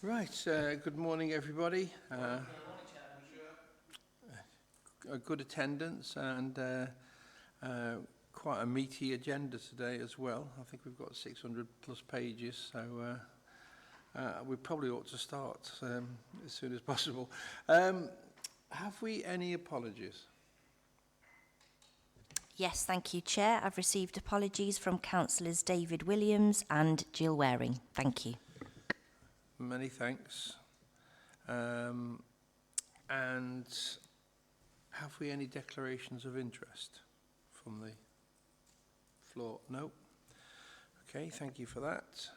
Right, good morning everybody. A good attendance and quite a meaty agenda today as well. I think we've got 600 plus pages, so we probably ought to start as soon as possible. Have we any apologies? Yes, thank you, Chair. I've received apologies from Councillors David Williams and Jill Waring. Thank you. Many thanks. And have we any declarations of interest from the floor? No? Okay, thank you for that.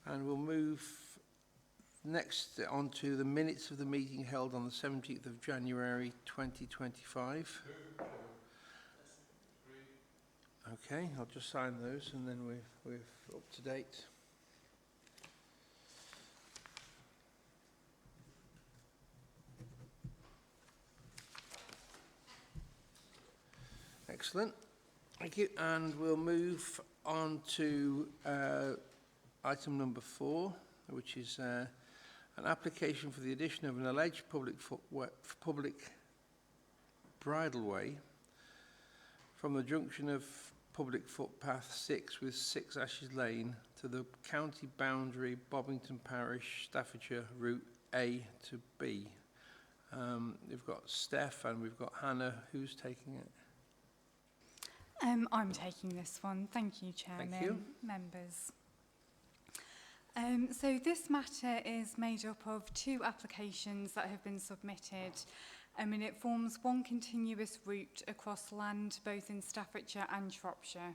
And we'll move next on to the minutes of the meeting held on the 17th of January 2025. Okay, I'll just sign those and then we're up to date. Excellent, thank you. And we'll move on to item number 4, which is an application for the addition of an alleged public bridleway from the junction of public footpath 6 with 6 Ashes Lane to the county boundary Bobbington Parish, Staffordshire, route A to B. We've got Steph and we've got Hannah. Who's taking it? I'm taking this one. Thank you, Chairman. Thank you. Members. So this matter is made up of 2 applications that have been submitted. And it forms one continuous route across land both in Staffordshire and Shropshire.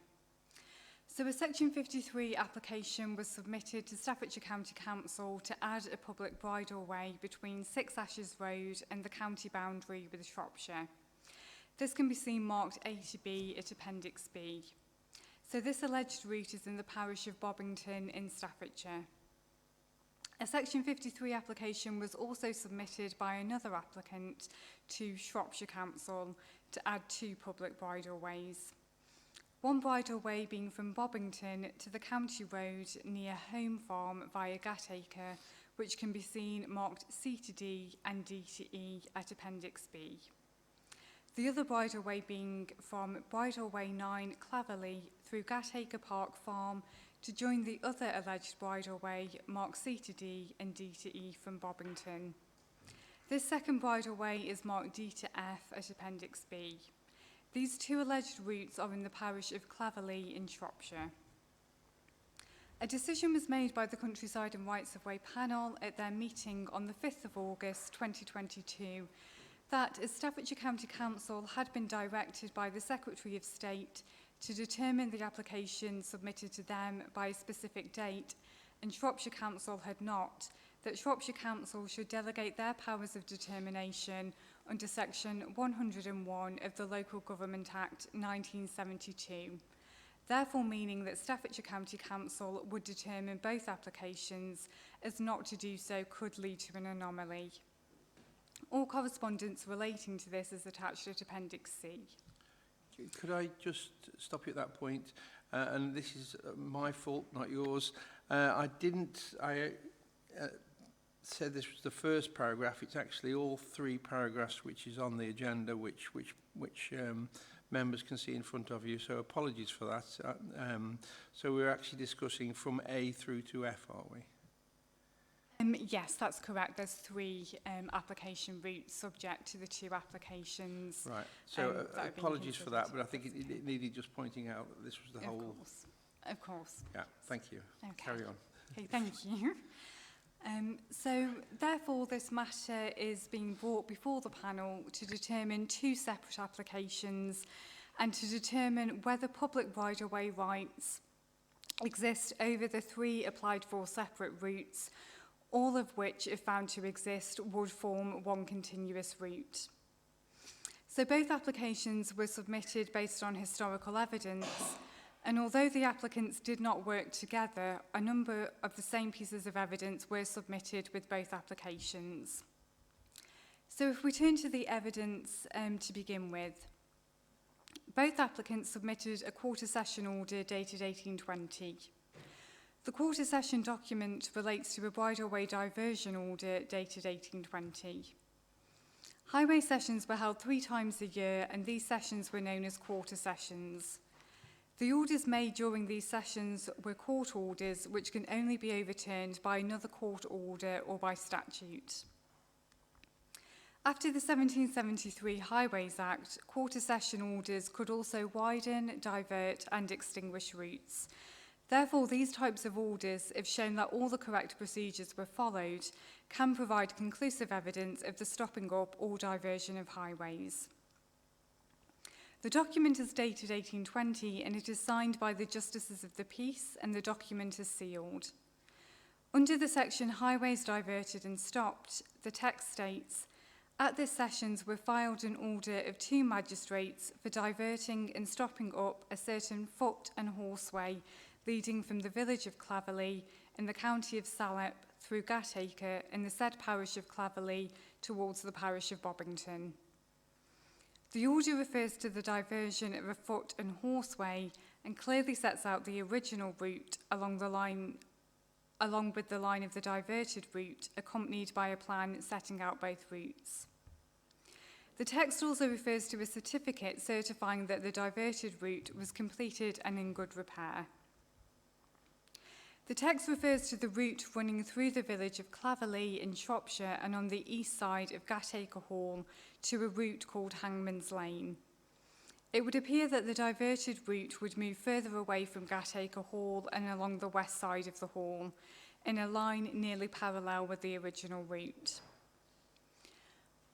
So a Section 53 application was submitted to Staffordshire County Council to add a public bridleway between 6 Ashes Road and the county boundary with Shropshire. This can be seen marked A to B at Appendix B. So this alleged route is in the parish of Bobbington in Staffordshire. A Section 53 application was also submitted by another applicant to Shropshire Council to add 2 public bridleways. One bridleway being from Bobbington to the county road near Home Farm via Gatacre, which can be seen marked C to D and D to E at Appendix B. The other bridleway being from Bridleway 9 Claverley through Gatacre Park Farm to join the other alleged bridleway marked C to D and D to E from Bobbington. This second bridleway is marked D to F at Appendix B. These 2 alleged routes are in the parish of Claverley in Shropshire. A decision was made by the Countryside and Rights of Way panel at their meeting on the 5th of August 2022 that as Staffordshire County Council had been directed by the Secretary of State to determine the application submitted to them by a specific date, and Shropshire Council had not, that Shropshire Council should delegate their powers of determination under Section 101 of the Local Government Act 1972, therefore meaning that Staffordshire County Council would determine both applications, as not to do so could lead to an anomaly. All correspondence relating to this is attached at Appendix C. Could I just stop you at that point? And this is my fault, not yours. I said this was the first paragraph. It's actually all 3 paragraphs which is on the agenda, which members can see in front of you. So apologies for that. So we're actually discussing from A through to F, aren't we? Yes, that's correct. There's 3 application routes subject to the 2 applications. Right. So apologies for that, but I think it needed just pointing out that this was the whole... Of course. Yeah, thank you. Okay. Carry on. Okay, thank you. So therefore this matter is being brought before the panel to determine 2 separate applications and to determine whether public right-of-way rights exist over the 3 applied for separate routes, all of which, if found to exist, would form one continuous route. So both applications were submitted based on historical evidence, and although the applicants did not work together, a number of the same pieces of evidence were submitted with both applications. So if we turn to the evidence to begin with, both applicants submitted a quarter session order dated 1820. The quarter session document relates to a Bridleway diversion order dated 1820. Highway sessions were held 3 times a year, and these sessions were known as quarter sessions. The orders made during these sessions were court orders, which can only be overturned by another court order or by statute. After the 1773 Highways Act, quarter session orders could also widen, divert and extinguish routes. Therefore, these types of orders, if shown that all the correct procedures were followed, can provide conclusive evidence of the stopping up or diversion of highways. The document is dated 1820 and it is signed by the Justices of the Peace, and the document is sealed. Under the section Highways Diverted and Stopped, the text states, "At this sessions were filed an order of 2 magistrates for diverting and stopping up a certain foot and horseway leading from the village of Claverley in the county of Salop through Gatacre in the said parish of Claverley towards the parish of Bobbington." The order refers to the diversion of a foot and horseway and clearly sets out the original route along with the line of the diverted route, accompanied by a plan setting out both routes. The text also refers to a certificate certifying that the diverted route was completed and in good repair. The text refers to the route running through the village of Claverley in Shropshire and on the east side of Gatacre Hall to a route called Hangman's Lane. It would appear that the diverted route would move further away from Gatacre Hall and along the west side of the hall, in a line nearly parallel with the original route.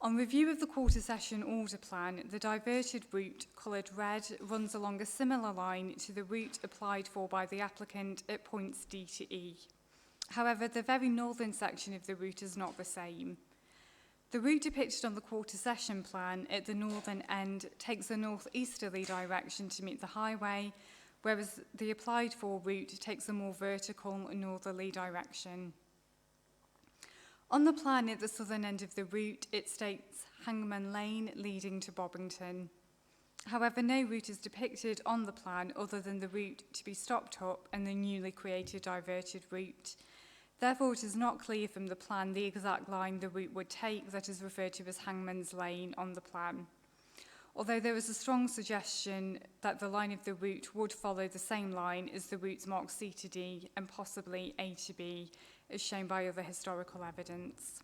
On review of the quarter session order plan, the diverted route, coloured red, runs along a similar line to the route applied for by the applicant at points D to E. However, the very northern section of the route is not the same. The route depicted on the quarter session plan at the northern end takes a northeasterly direction to meet the highway, whereas the applied for route takes a more vertical northerly direction. On the plan at the southern end of the route, it states Hangman Lane leading to Bobbington. However, no route is depicted on the plan other than the route to be stopped up and the newly created diverted route. Therefore, it is not clear from the plan the exact line the route would take that is referred to as Hangman's Lane on the plan. Although there is a strong suggestion that the line of the route would follow the same line as the routes marked C to D and possibly A to B, as shown by other historical evidence.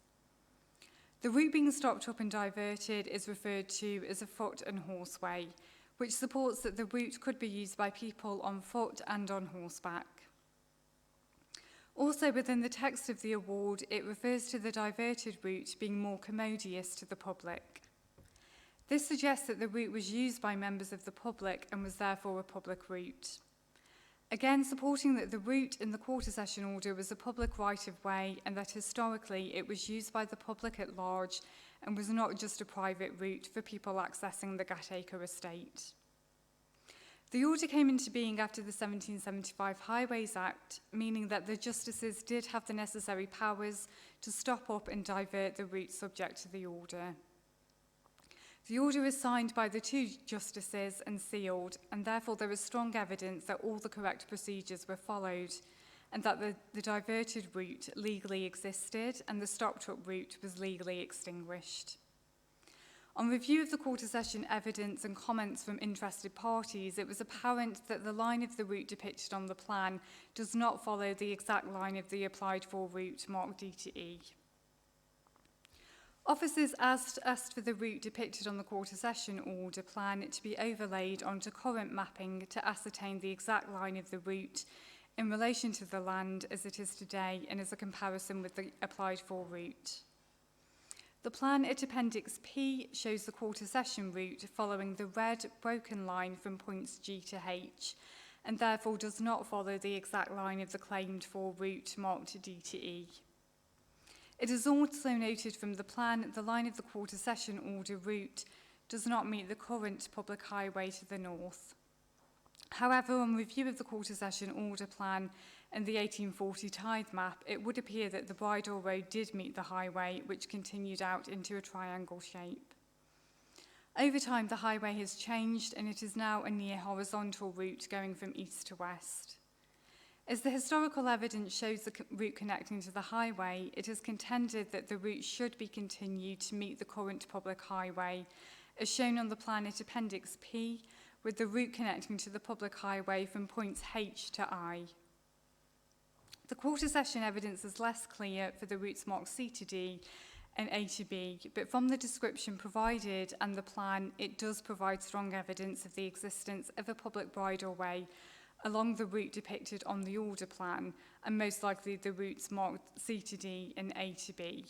The route being stopped up and diverted is referred to as a foot and horseway, which supports that the route could be used by people on foot and on horseback. Also, within the text of the award, it refers to the diverted route being more commodious to the public. This suggests that the route was used by members of the public and was therefore a public route. Again, supporting that the route in the quarter session order was a public right-of-way and that historically it was used by the public at large and was not just a private route for people accessing the Gatacre estate. The order came into being after the 1775 Highways Act, meaning that the justices did have the necessary powers to stop up and divert the route subject to the order. The order is signed by the 2 justices and sealed, and therefore there is strong evidence that all the correct procedures were followed and that the diverted route legally existed and the stopped-up route was legally extinguished. On review of the quarter session evidence and comments from interested parties, it was apparent that the line of the route depicted on the plan does not follow the exact line of the applied for route marked D to E. Officers asked for the route depicted on the quarter session order plan to be overlaid onto current mapping to ascertain the exact line of the route in relation to the land as it is today and as a comparison with the applied for route. The plan at Appendix P shows the quarter session route following the red broken line from points G to H and therefore does not follow the exact line of the claimed for route marked D to E. It is also noted from the plan the line of the quarter session order route does not meet the current public highway to the north. However, on review of the quarter session order plan and the 1840 tithe map, it would appear that the Bridle Road did meet the highway, which continued out into a triangle shape. Over time, the highway has changed and it is now a near horizontal route going from east to west. As the historical evidence shows the route connecting to the highway, it is contended that the route should be continued to meet the current public highway, as shown on the plan at Appendix P, with the route connecting to the public highway from points H to I. The quarter session evidence is less clear for the routes marked C to D and A to B, but from the description provided and the plan, it does provide strong evidence of the existence of a public bridleway along the route depicted on the order plan, and most likely the routes marked C to D and A to B.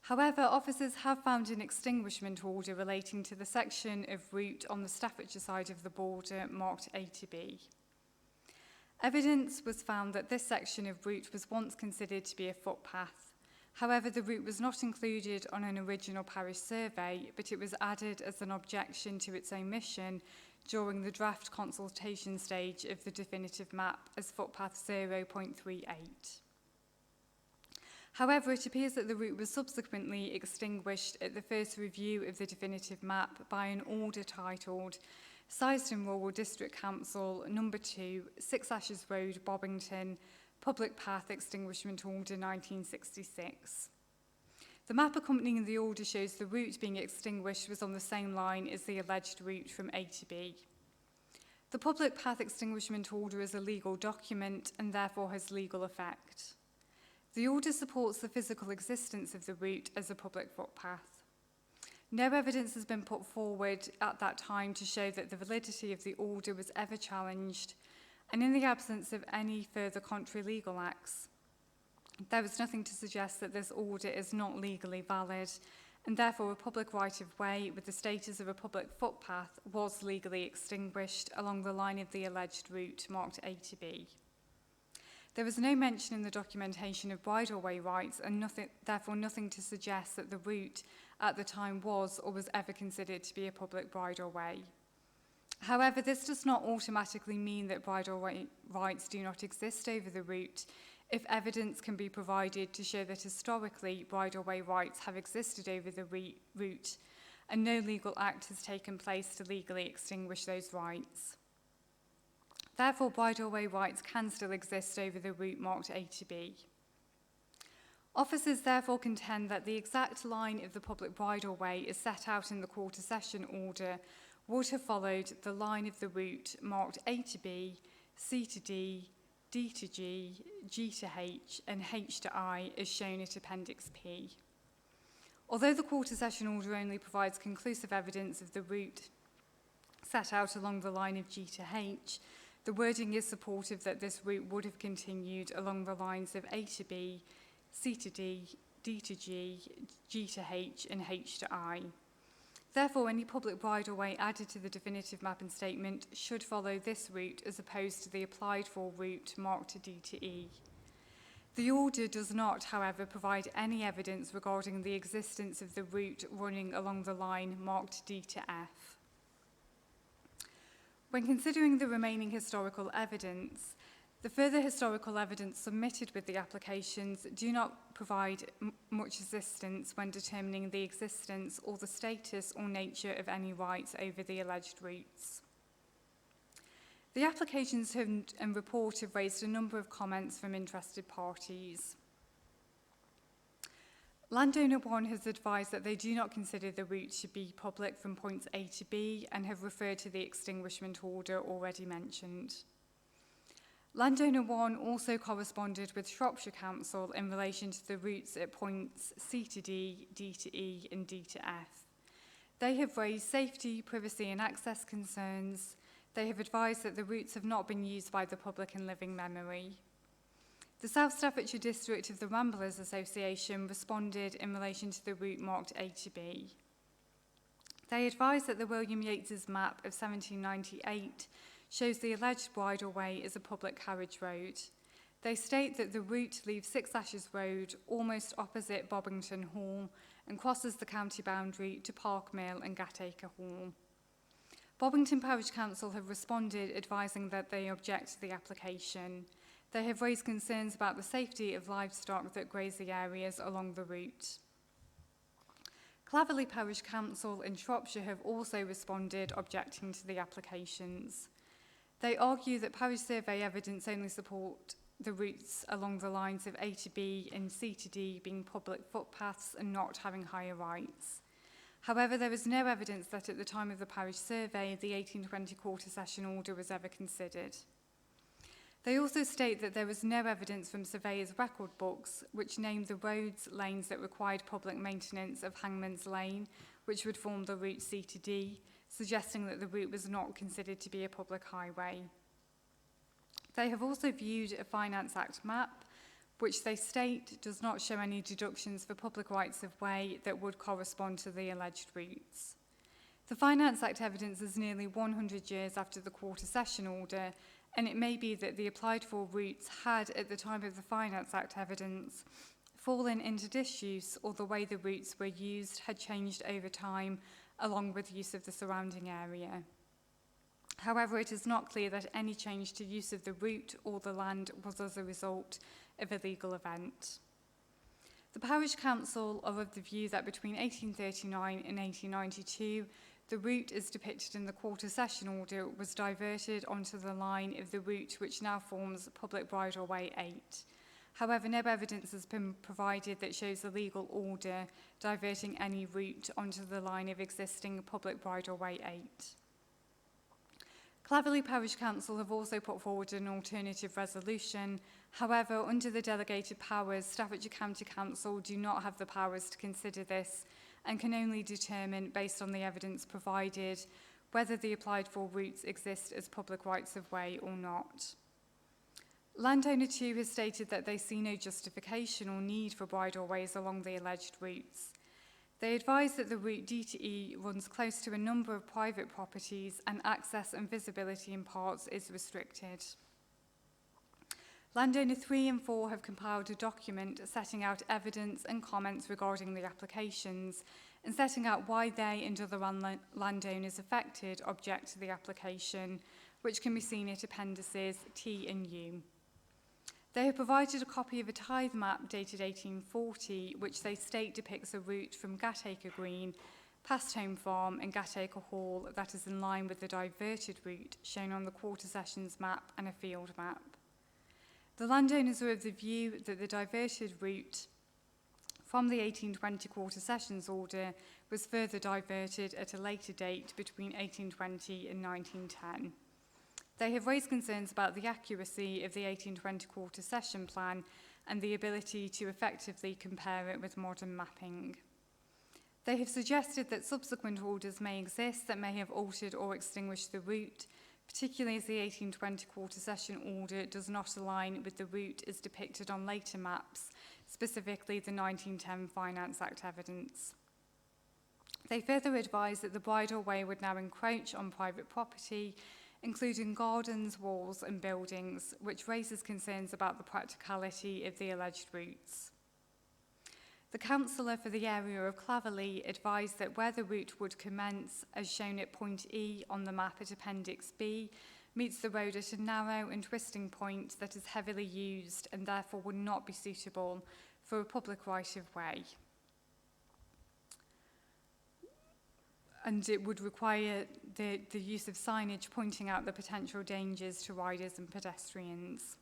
However, officers have found an extinguishment order relating to the section of route on the Staffordshire side of the border marked A to B. Evidence was found that this section of route was once considered to be a footpath. However, the route was not included on an original parish survey, but it was added as an objection to its omission during the draft consultation stage of the definitive map as footpath 0.38. However, it appears that the route was subsequently extinguished at the first review of the definitive map by an order titled Sizton Rural District Council No. 2, 6 Ashes Road, Bobbington, Public Path Extinguishment Order 1966. The map accompanying the order shows the route being extinguished was on the same line as the alleged route from A to B. The Public Path Extinguishment Order is a legal document and therefore has legal effect. The order supports the physical existence of the route as a public footpath. No evidence has been put forward at that time to show that the validity of the order was ever challenged, and in the absence of any further contrary legal acts, there was nothing to suggest that this order is not legally valid, and therefore a public right-of-way with the status of a public footpath was legally extinguished along the line of the alleged route marked A to B. There was no mention in the documentation of bridleway rights and therefore nothing to suggest that the route at the time was or was ever considered to be a public bridleway. However, this does not automatically mean that bridleway rights do not exist over the route if evidence can be provided to show that historically bridleway rights have existed over the route and no legal act has taken place to legally extinguish those rights. Therefore, bridleway rights can still exist over the route marked A to B. Officers therefore contend that the exact line of the public bridleway as set out in the quarter session order would have followed the line of the route marked A to B, C to D, D to G, G to H, and H to I as shown at Appendix P. Although the quarter session order only provides conclusive evidence of the route set out along the line of G to H, the wording is supportive that this route would have continued along the lines of A to B, C to D, D to G, G to H, and H to I. Therefore, any public bridleway added to the definitive map and statement should follow this route as opposed to the applied for route marked to D to E. The order does not, however, provide any evidence regarding the existence of the route running along the line marked D to F. When considering the remaining historical evidence, the further historical evidence submitted with the applications do not provide much assistance when determining the existence or the status or nature of any rights over the alleged routes. The applications and report have raised a number of comments from interested parties. Landowner 1 has advised that they do not consider the route to be public from points A to B and have referred to the extinguishment order already mentioned. Landowner 1 also corresponded with Shropshire Council in relation to the routes at points C to D, D to E and D to F. They have raised safety, privacy and access concerns. They have advised that the routes have not been used by the public in living memory. The South Staffordshire District of the Ramblers Association responded in relation to the route marked A to B. They advised that the William Yates's map of 1798 shows the alleged bridleway as a public carriage road. They state that the route leaves 6 Ashes Road almost opposite Bobbington Hall and crosses the county boundary to Park Mill and Gatacre Hall. Bobbington Parish Council have responded advising that they object to the application. They have raised concerns about the safety of livestock that graze the areas along the route. Claverley Parish Council in Shropshire have also responded objecting to the applications. They argue that parish survey evidence only support the routes along the lines of A to B and C to D being public footpaths and not having higher rights. However, there is no evidence that at the time of the parish survey, the 1820 quarter session order was ever considered. They also state that there was no evidence from surveyors' record books which named the roads, lanes that required public maintenance of Hangman's Lane, which would form the route C to D, suggesting that the route was not considered to be a public highway. They have also viewed a Finance Act map, which they state does not show any deductions for public rights of way that would correspond to the alleged routes. The Finance Act evidence is nearly 100 years after the quarter session order, and it may be that the applied for routes had, at the time of the Finance Act evidence, fallen into disuse, or the way the routes were used had changed over time, along with use of the surrounding area. However, it is not clear that any change to use of the route or the land was as a result of a legal event. The Parish Council are of the view that between 1839 and 1892, the route as depicted in the quarter session order was diverted onto the line of the route which now forms Public Bridleway 8. However, no evidence has been provided that shows a legal order diverting any route onto the line of existing Public Bridleway 8. Claverley Parish Council have also put forward an alternative resolution. However, under the delegated powers, Staffordshire County Council do not have the powers to consider this and can only determine, based on the evidence provided, whether the applied for routes exist as public rights of way or not. Landowner 2 has stated that they see no justification or need for bridleways along the alleged routes. They advise that the route D to E runs close to a number of private properties and access and visibility in parts is restricted. Landowner 3 and 4 have compiled a document setting out evidence and comments regarding the applications and setting out why they and other landowners affected object to the application, which can be seen at appendices T and U. They have provided a copy of a tithe map dated 1840, which they state depicts a route from Gatacre Green, past Home Farm and Gatacre Hall that is in line with the diverted route shown on the quarter sessions map and a field map. The landowners are of the view that the diverted route from the 1820 quarter sessions order was further diverted at a later date between 1820 and 1910. They have raised concerns about the accuracy of the 1820 quarter session plan and the ability to effectively compare it with modern mapping. They have suggested that subsequent orders may exist that may have altered or extinguished the route, particularly as the 1820 quarter session order does not align with the route as depicted on later maps, specifically the 1910 Finance Act evidence. They further advise that the bridleway would now encroach on private property, including gardens, walls and buildings, which raises concerns about the practicality of the alleged routes. The councillor for the area of Claverley advised that where the route would commence, as shown at point E on the map at Appendix B, meets the road at a narrow and twisting point that is heavily used and therefore would not be suitable for a public right-of-way. And it would require the use of signage pointing out the potential dangers to riders and pedestrians.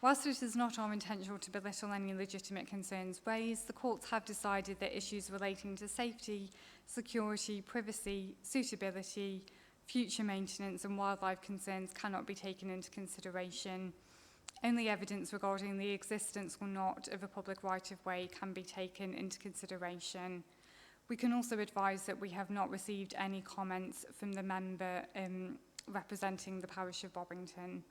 Whilst it is not our intention to belittle any legitimate concerns raised, the courts have decided that issues relating to safety, security, privacy, suitability, future maintenance and wildlife concerns cannot be taken into consideration. Only evidence regarding the existence or not of a public right-of-way can be taken into consideration. We can also advise that we have not received any comments from the member representing the parish of Bobbington.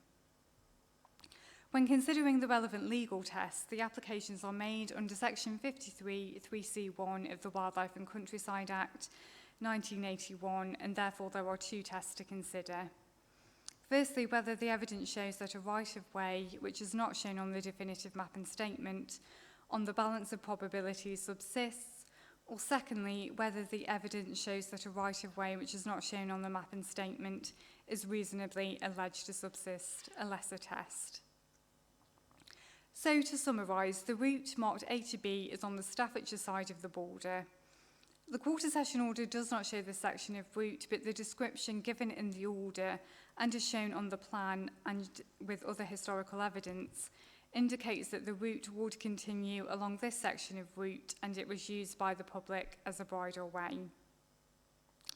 When considering the relevant legal tests, the applications are made under Section 53, 3C1 of the Wildlife and Countryside Act 1981, and therefore there are two tests to consider. Firstly, whether the evidence shows that a right-of-way, which is not shown on the definitive map and statement, on the balance of probabilities subsists, or secondly, whether the evidence shows that a right-of-way which is not shown on the map and statement is reasonably alleged to subsist, a lesser test. So to summarise, the route marked A to B is on the Staffordshire side of the border. The quarter session order does not show this section of route, but the description given in the order and as shown on the plan and with other historical evidence indicates that the route would continue along this section of route and it was used by the public as a bridle way.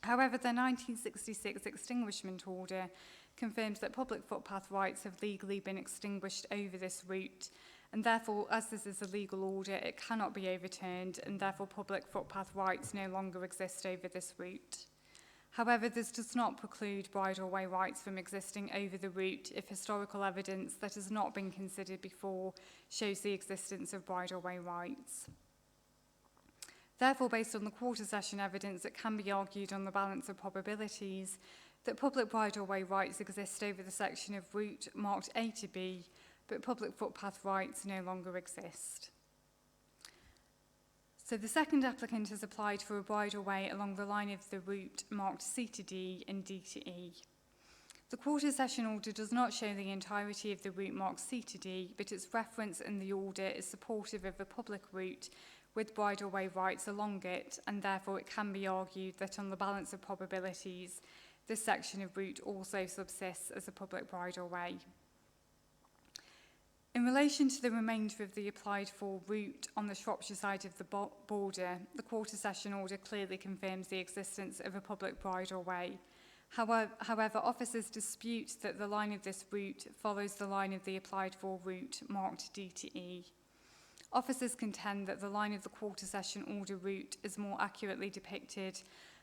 However, the 1966 extinguishment order confirms that public footpath rights have legally been extinguished over this route, and therefore, as this is a legal order, it cannot be overturned, and therefore public footpath rights no longer exist over this route. However, this does not preclude bridleway rights from existing over the route if historical evidence that has not been considered before shows the existence of bridleway rights. Therefore, based on the quarter session evidence, it can be argued on the balance of probabilities that public bridleway rights exist over the section of route marked A to B, but public footpath rights no longer exist. So the second applicant has applied for a bridleway along the line of the route marked C to D and D to E. The quarter session order does not show the entirety of the route marked C to D, but its reference in the order is supportive of a public route with bridleway rights along it, and therefore it can be argued that on the balance of probabilities, this section of route also subsists as a public bridleway. In relation to the remainder of the applied for route on the Shropshire side of the border, the quarter session order clearly confirms the existence of a public bridleway. However, officers dispute that the line of this route follows the line of the applied for route marked D to E. Officers contend that the line of the quarter session order route is more accurately depicted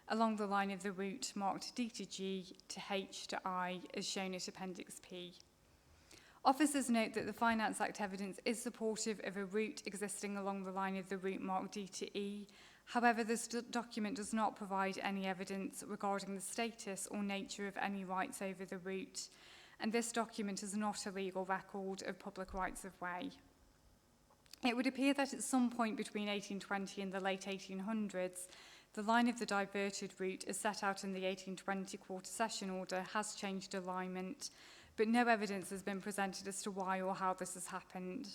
along the line of the route marked D to G to H to I as shown at Appendix P. Officers note that the Finance Act evidence is supportive of a route existing along the line of the route marked D to E. However, this document does not provide any evidence regarding the status or nature of any rights over the route, and this document is not a legal record of public rights of way. It would appear that at some point between 1820 and the late 1800s, the line of the diverted route as set out in the 1820 quarter session order has changed alignment, but no evidence has been presented as to why or how this has happened.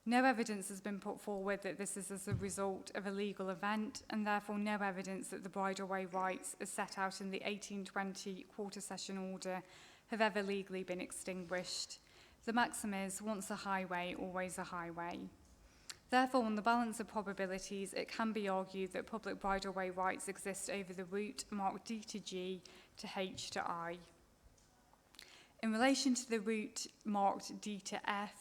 No evidence has been put forward that this is as a result of a legal event, and therefore no evidence that the bridleway rights as set out in the 1820 quarter session order have ever legally been extinguished. The maxim is, once a highway, always a highway. Therefore, on the balance of probabilities, it can be argued that public bridleway rights exist over the route marked D to G to H to I. In relation to the route marked D to F,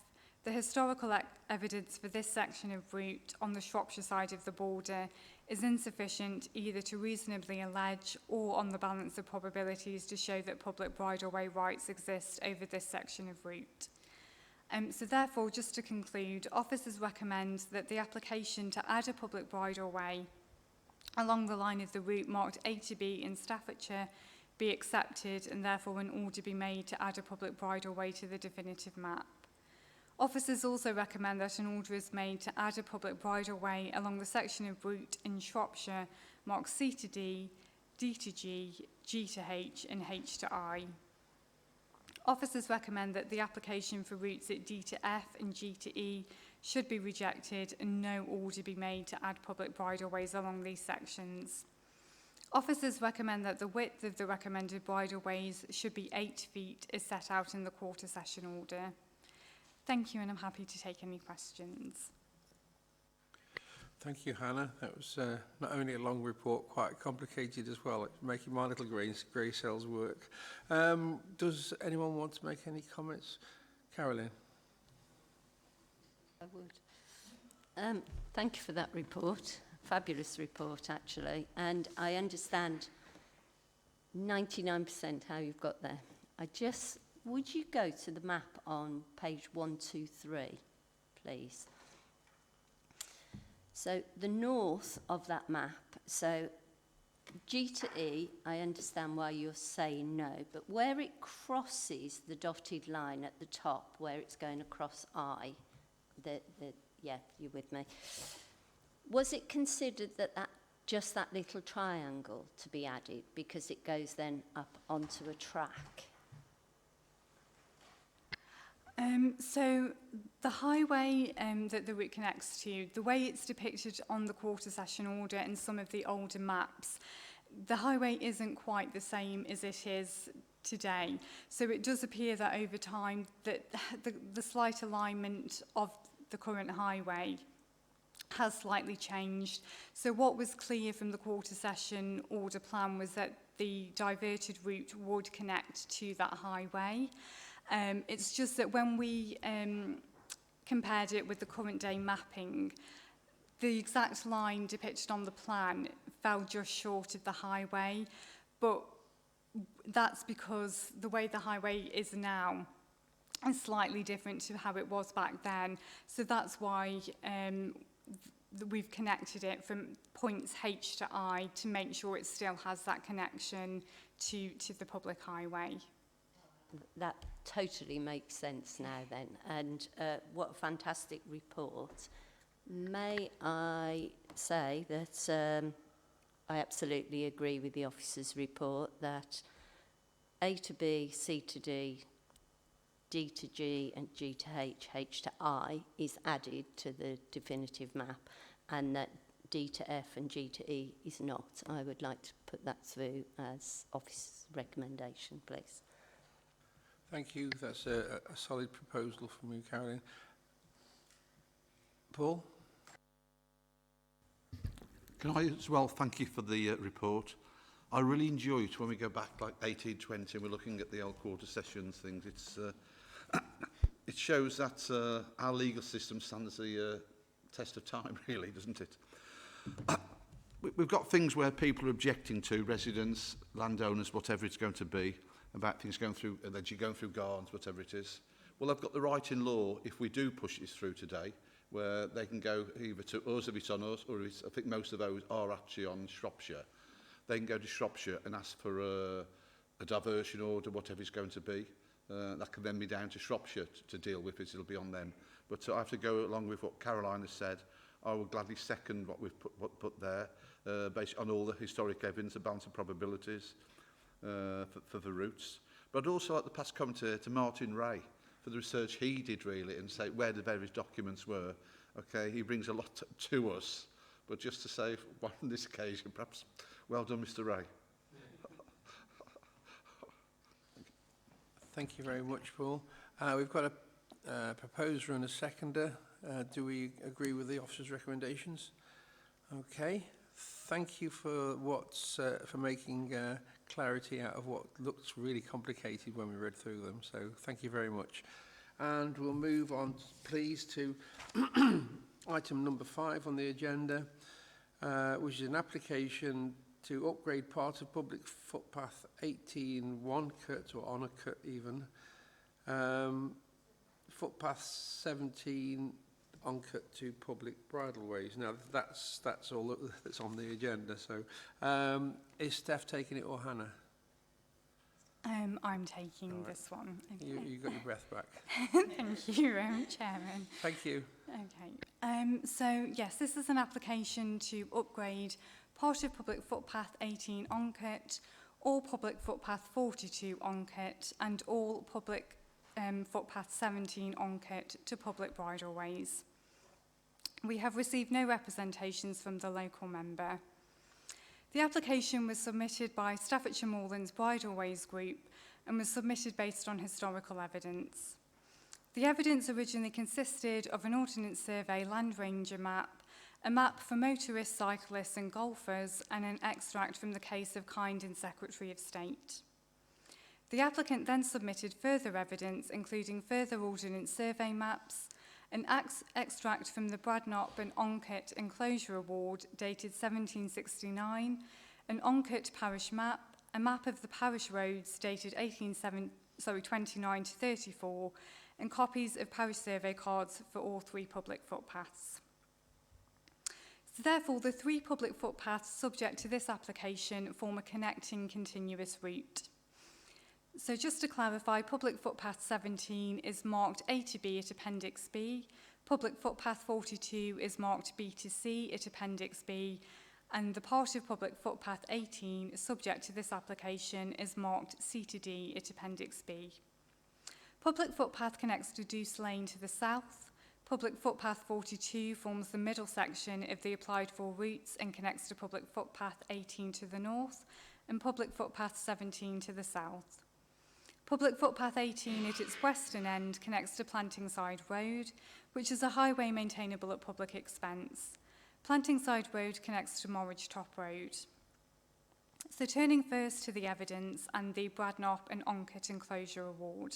the historical evidence for this section of route on the Shropshire side of the border is insufficient either to reasonably allege or on the balance of probabilities to show that public bridleway rights exist over this section of route. So therefore, just to conclude, officers recommend that the application to add a public bridleway along the line of the route marked A to B in Staffordshire be accepted, and therefore an order be made to add a public bridleway to the definitive map. Officers also recommend that an order is made to add a public bridleway along the section of route in Shropshire marked C to D, D to G, G to H and H to I. Officers recommend that the application for routes at D to F and G to E should be rejected and no order be made to add public bridleways along these sections. Officers recommend that the width of the recommended bridleways should be 8 feet as set out in the quarter session order. Thank you, and I'm happy to take any questions. Thank you, Hannah. That was not only a long report, quite complicated as well. It's making my little grey cells work. Does anyone want to make any comments? Carolyn? I would. Thank you for that report. Fabulous report, actually. And I understand 99% how you've got there. Would you go to the map on page 123, please? So the north of that map, so G to E, I understand why you're saying no, but where it crosses the dotted line at the top, where it's going across I, yeah, you with me? Was it considered that just that little triangle to be added because it goes then up onto a track? So the highway that the route connects to, the way it's depicted on the quarter session order and some of the older maps, the highway isn't quite the same as it is today. So it does appear that over time that the slight alignment of the current highway has slightly changed. So what was clear from the quarter session order plan was that the diverted route would connect to that highway. It's just that when we compared it with the current day mapping, the exact line depicted on the plan fell just short of the highway, but that's because the way the highway is now is slightly different to how it was back then. So that's why we've connected it from points H to I to make sure it still has that connection to the public highway. That totally makes sense now then, and what a fantastic report. May I say that I absolutely agree with the officer's report that A to B, C to D, D to G and G to H, H to I is added to the definitive map, and that D to F and G to E is not. I would like to put that through as officer's recommendation, please. Thank you. That's a solid proposal from you, Caroline. Paul? Can I as well thank you for the report. I really enjoy it when we go back like 1820 and we're looking at the old quarter sessions things. It's it shows that our legal system stands the test of time, really, doesn't it? We've got things where people are objecting to, residents, landowners, whatever it's going to be, about things going through, that you're going through gardens, whatever it is. Well, they've got the right in law, if we do push this through today, where they can go either to us if it's on us, or I think most of those are actually on Shropshire. They can go to Shropshire and ask for a diversion order, whatever it's going to be. That can then be down to Shropshire to deal with it, it'll be on them. But I have to go along with what Caroline has said. I will gladly second what we've put there, based on all the historic evidence, the balance of probabilities for the routes. But I'd also like to pass comment to Martin Ray for the research he did really and say where the various documents were. Okay, he brings a lot to us, but just to say on this occasion, perhaps, well done, Mr. Ray. Thank you very much, Paul. We've got a proposer and a seconder. Do we agree with the officer's recommendations? Okay. Thank you for for making clarity out of what looked really complicated when we read through them. So thank you very much. And we'll move on, please, to item number 5 on the agenda, which is an application to upgrade part of public footpath 18 Wonecote or Onecote even, footpath 17 Onecote to public bridleways. Now that's all that's on the agenda. So is Steph taking it or Hannah? I'm taking this one. Okay. You got your breath back. Thank you, Chairman. Thank you. Okay. So yes, this is an application to upgrade part of public footpath 18 Onecote, all public footpath 42 Onecote, and all public footpath 17 Onecote to public bridleways. We have received no representations from the local member. The application was submitted by Staffordshire Moorlands Bridleways Group and was submitted based on historical evidence. The evidence originally consisted of an Ordnance Survey Land Ranger map, a map for motorists, cyclists and golfers, and an extract from the case of Kind and Secretary of State. The applicant then submitted further evidence, including further Ordnance Survey maps, an extract from the Bradnop and Onecote Enclosure Award dated 1769, an Onecote parish map, a map of the parish roads dated 29 to 34, and copies of parish survey cards for all 3 public footpaths. So therefore, the 3 public footpaths subject to this application form a connecting continuous route. So just to clarify, public footpath 17 is marked A to B at Appendix B, public footpath 42 is marked B to C at Appendix B, and the part of public footpath 18 subject to this application is marked C to D at Appendix B. Public footpath connects to Deuce Lane to the south. Public footpath 42 forms the middle section of the applied for routes and connects to public footpath 18 to the north and public footpath 17 to the south. Public footpath 18 at its western end connects to Plantingside Road, which is a highway maintainable at public expense. Plantingside Road connects to Morridge Top Road. So turning first to the evidence and the Bradnop and Onecote Enclosure Award.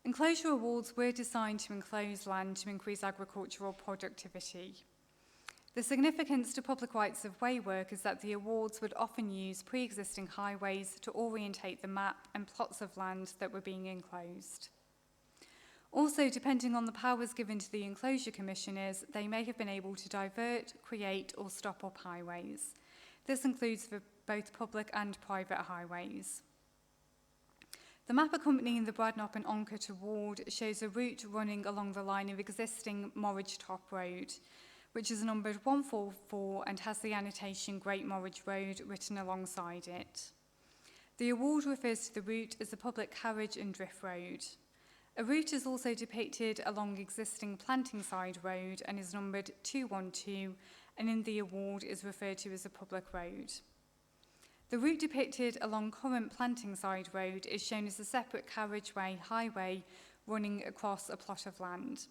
Enclosure awards were designed to enclose land to increase agricultural productivity. The significance to public rights of way work is that the awards would often use pre-existing highways to orientate the map and plots of land that were being enclosed. Also, depending on the powers given to the enclosure commissioners, they may have been able to divert, create or stop up highways. This includes for both public and private highways. The map accompanying the Bradnop and Onecote Award shows a route running along the line of existing Morridge Top Road, which is numbered 144 and has the annotation Great Morridge Road written alongside it. The award refers to the route as a public carriage and drift road. A route is also depicted along existing Plantingside Road and is numbered 212, and in the award is referred to as a public road. The route depicted along current Plantingside Road is shown as a separate carriageway highway running across a plot of land.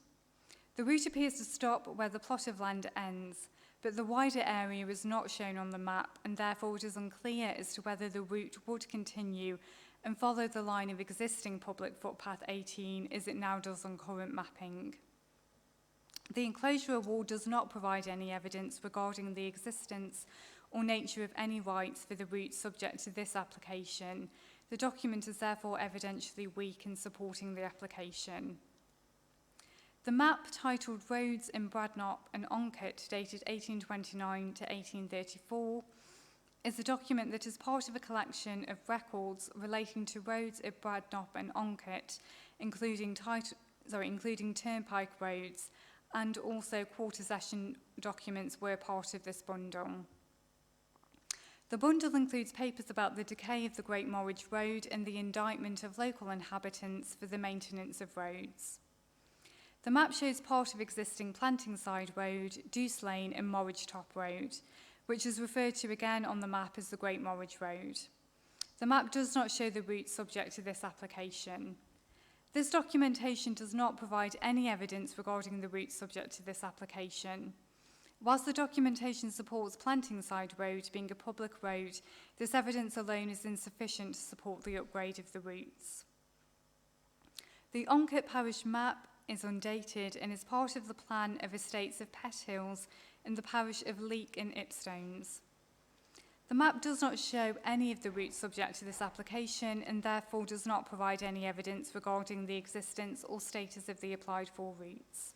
The route appears to stop where the plot of land ends, but the wider area is not shown on the map, and therefore it is unclear as to whether the route would continue and follow the line of existing public footpath 18 as it now does on current mapping. The enclosure award does not provide any evidence regarding the existence or nature of any rights for the route subject to this application. The document is therefore evidentially weak in supporting the application. The map titled Roads in Bradnop and Onecote, dated 1829 to 1834, is a document that is part of a collection of records relating to roads at Bradnop and Onecote, including turnpike roads, and also quarter session documents were part of this bundle. The bundle includes papers about the decay of the Great Morridge Road and the indictment of local inhabitants for the maintenance of roads. The map shows part of existing Plantingside Road, Deuce Lane and Morridge Top Road, which is referred to again on the map as the Great Morridge Road. The map does not show the route subject to this application. This documentation does not provide any evidence regarding the route subject to this application. Whilst the documentation supports Plantingside Road being a public road, this evidence alone is insufficient to support the upgrade of the routes. The Onecote parish map is undated and is part of the plan of estates of Pett Hills in the parish of Leek and Ipstones. The map does not show any of the routes subject to this application and therefore does not provide any evidence regarding the existence or status of the applied for routes.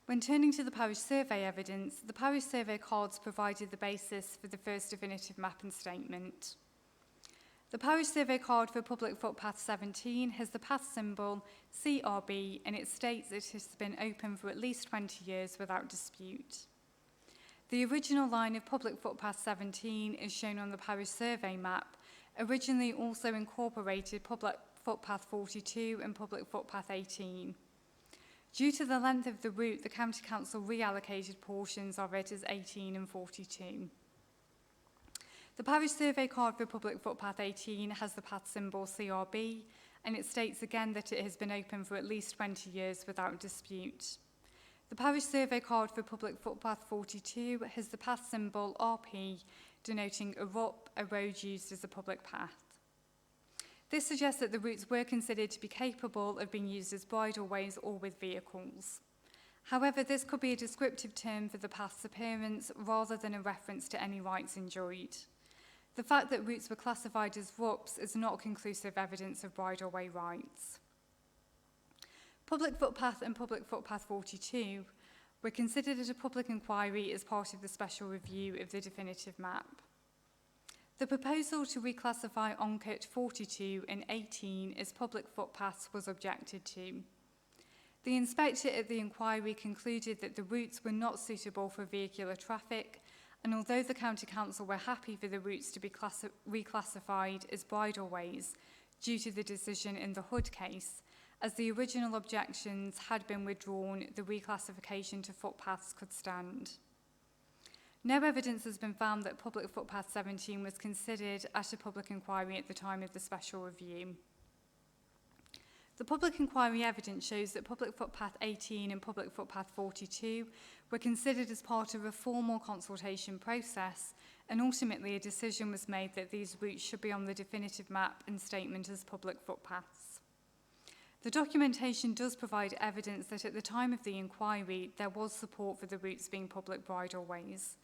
When turning to the parish survey evidence, the parish survey cards provided the basis for the first definitive map and statement. The parish survey card for public footpath 17 has the path symbol CRB and it states it has been open for at least 20 years without dispute. The original line of public footpath 17 is shown on the parish survey map, originally also incorporated public footpath 42 and public footpath 18. Due to the length of the route, the County Council reallocated portions of it as 18 and 42. The parish survey card for public footpath 18 has the path symbol CRB, and it states again that it has been open for at least 20 years without dispute. The parish survey card for public footpath 42 has the path symbol RP, denoting a RUP, a road used as a public path. This suggests that the routes were considered to be capable of being used as bridleways or with vehicles. However, this could be a descriptive term for the path's appearance rather than a reference to any rights enjoyed. The fact that routes were classified as RUPs is not conclusive evidence of bridleway rights. Public footpath and public footpath 42 were considered at a public inquiry as part of the special review of the definitive map. The proposal to reclassify Onecote 42 and 18 as public footpaths was objected to. The inspector at the inquiry concluded that the routes were not suitable for vehicular traffic, and although the County Council were happy for the routes to be reclassified as bridleways, due to the decision in the Hood case. As the original objections had been withdrawn, the reclassification to footpaths could stand. No evidence has been found that public footpath 17 was considered at a public inquiry at the time of the special review. The public inquiry evidence shows that public footpath 18 and public footpath 42 were considered as part of a formal consultation process, and ultimately a decision was made that these routes should be on the definitive map and statement as public footpaths. The documentation does provide evidence that at the time of the inquiry there was support for the routes being public bridleways,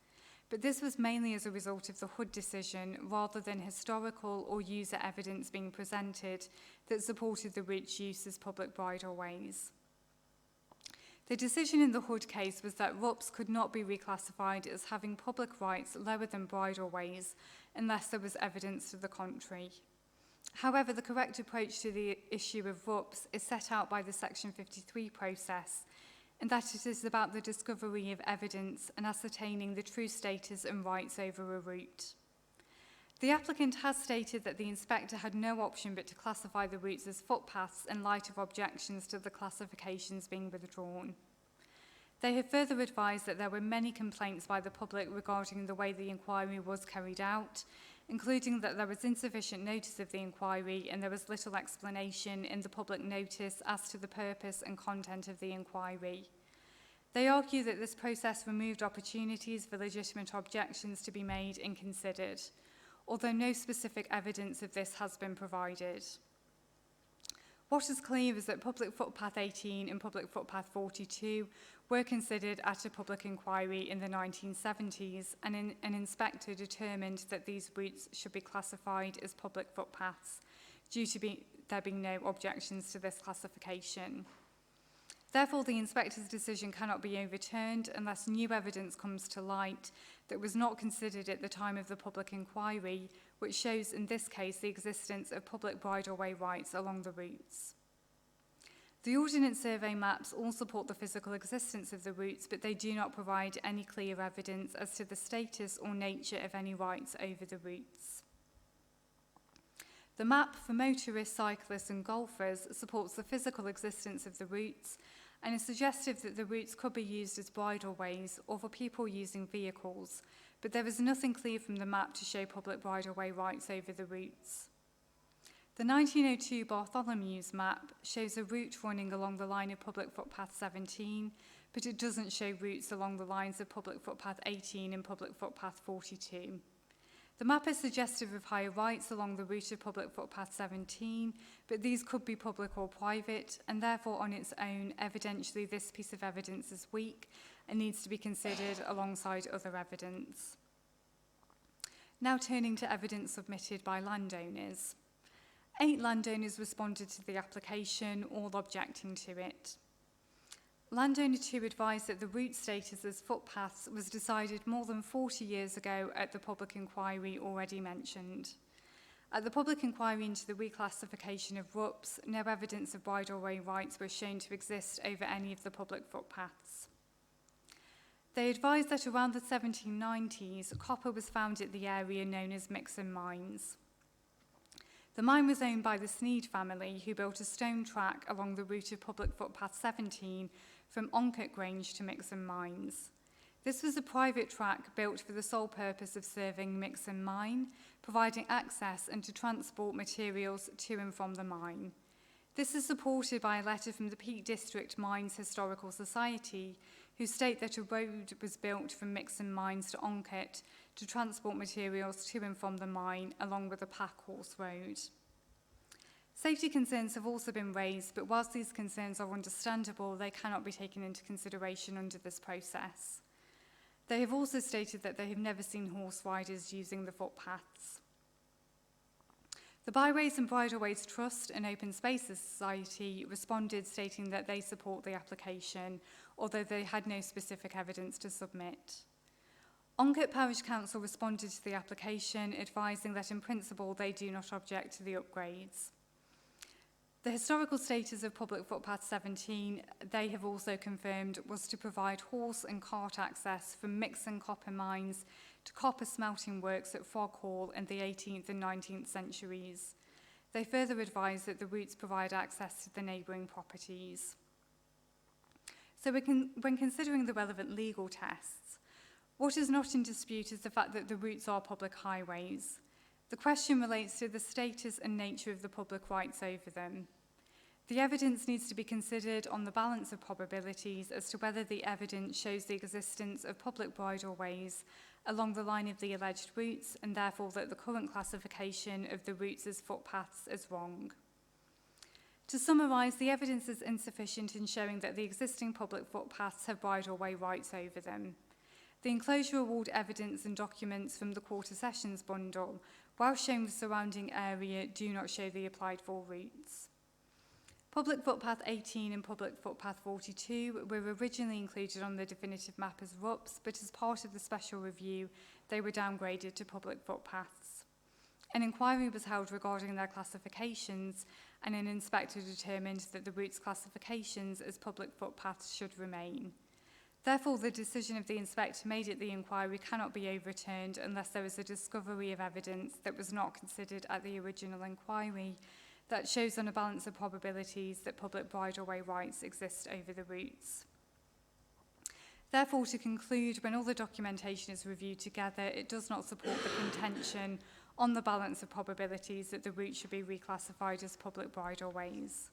but this was mainly as a result of the Hood decision rather than historical or user evidence being presented that supported the route's use as public bridleways. The decision in the Hood case was that RUPs could not be reclassified as having public rights lower than bridleways unless there was evidence to the contrary. However, the correct approach to the issue of RUPs is set out by the Section 53 process, and that it is about the discovery of evidence and ascertaining the true status and rights over a route. The applicant has stated that the inspector had no option but to classify the routes as footpaths in light of objections to the classifications being withdrawn. They have further advised that there were many complaints by the public regarding the way the inquiry was carried out, including that there was insufficient notice of the inquiry and there was little explanation in the public notice as to the purpose and content of the inquiry. They argue that this process removed opportunities for legitimate objections to be made and considered, although no specific evidence of this has been provided. What is clear is that public footpath 18 and public footpath 42 were considered at a public inquiry in the 1970s, and an inspector determined that these routes should be classified as public footpaths due to there being no objections to this classification. Therefore, the inspector's decision cannot be overturned unless new evidence comes to light that was not considered at the time of the public inquiry, which shows in this case the existence of public bridleway rights along the routes. The Ordnance Survey maps all support the physical existence of the routes, but they do not provide any clear evidence as to the status or nature of any rights over the routes. The map for motorists, cyclists and golfers supports the physical existence of the routes and is suggestive that the routes could be used as bridleways or for people using vehicles, but there is nothing clear from the map to show public bridleway rights over the routes. The 1902 Bartholomew's map shows a route running along the line of public footpath 17, but it doesn't show routes along the lines of public footpath 18 and public footpath 42. The map is suggestive of higher rights along the route of public footpath 17, but these could be public or private, and therefore on its own, evidentially this piece of evidence is weak and needs to be considered alongside other evidence. Now turning to evidence submitted by landowners. 8 landowners responded to the application, all objecting to it. Landowner 2 advised that the route status as footpaths was decided more than 40 years ago at the public inquiry already mentioned. At the public inquiry into the reclassification of RUPs, no evidence of bridleway rights was shown to exist over any of the public footpaths. They advised that around the 1790s, copper was found at the area known as Mixham Mines. The mine was owned by the Sneed family, who built a stone track along the route of public footpath 17 from Onecote Grange to Mixham Mines. This was a private track built for the sole purpose of serving Mixham Mine, providing access and to transport materials to and from the mine. This is supported by a letter from the Peak District Mines Historical Society, who state that a road was built from Mixham Mines to Onecote to transport materials to and from the mine, along with a pack horse road. Safety concerns have also been raised, but whilst these concerns are understandable, they cannot be taken into consideration under this process. They have also stated that they have never seen horse riders using the footpaths. The Byways and Bridleways Trust and Open Spaces Society responded stating that they support the application, although they had no specific evidence to submit. Onecote Parish Council responded to the application, advising that in principle they do not object to the upgrades. The historical status of public footpath 17, they have also confirmed, was to provide horse and cart access from Mixham copper mines to copper smelting works at Frog Hall in the 18th and 19th centuries. They further advise that the routes provide access to the neighbouring properties. So when considering the relevant legal tests, what is not in dispute is the fact that the routes are public highways. The question relates to the status and nature of the public rights over them. The evidence needs to be considered on the balance of probabilities as to whether the evidence shows the existence of public bridleways along the line of the alleged routes, and therefore that the current classification of the routes as footpaths is wrong. To summarise, the evidence is insufficient in showing that the existing public footpaths have bridleway rights over them. The enclosure award evidence and documents from the Quarter Sessions bundle, while showing the surrounding area, do not show the applied for routes. Public Footpath 18 and Public Footpath 42 were originally included on the definitive map as RUPs, but as part of the special review, they were downgraded to public footpaths. An inquiry was held regarding their classifications, and an inspector determined that the routes classifications as public footpaths should remain. Therefore, the decision of the inspector made at the inquiry cannot be overturned unless there is a discovery of evidence that was not considered at the original inquiry that shows on a balance of probabilities that public bridleway rights exist over the routes. Therefore, to conclude, when all the documentation is reviewed together, it does not support the contention on the balance of probabilities that the route should be reclassified as public bridleways.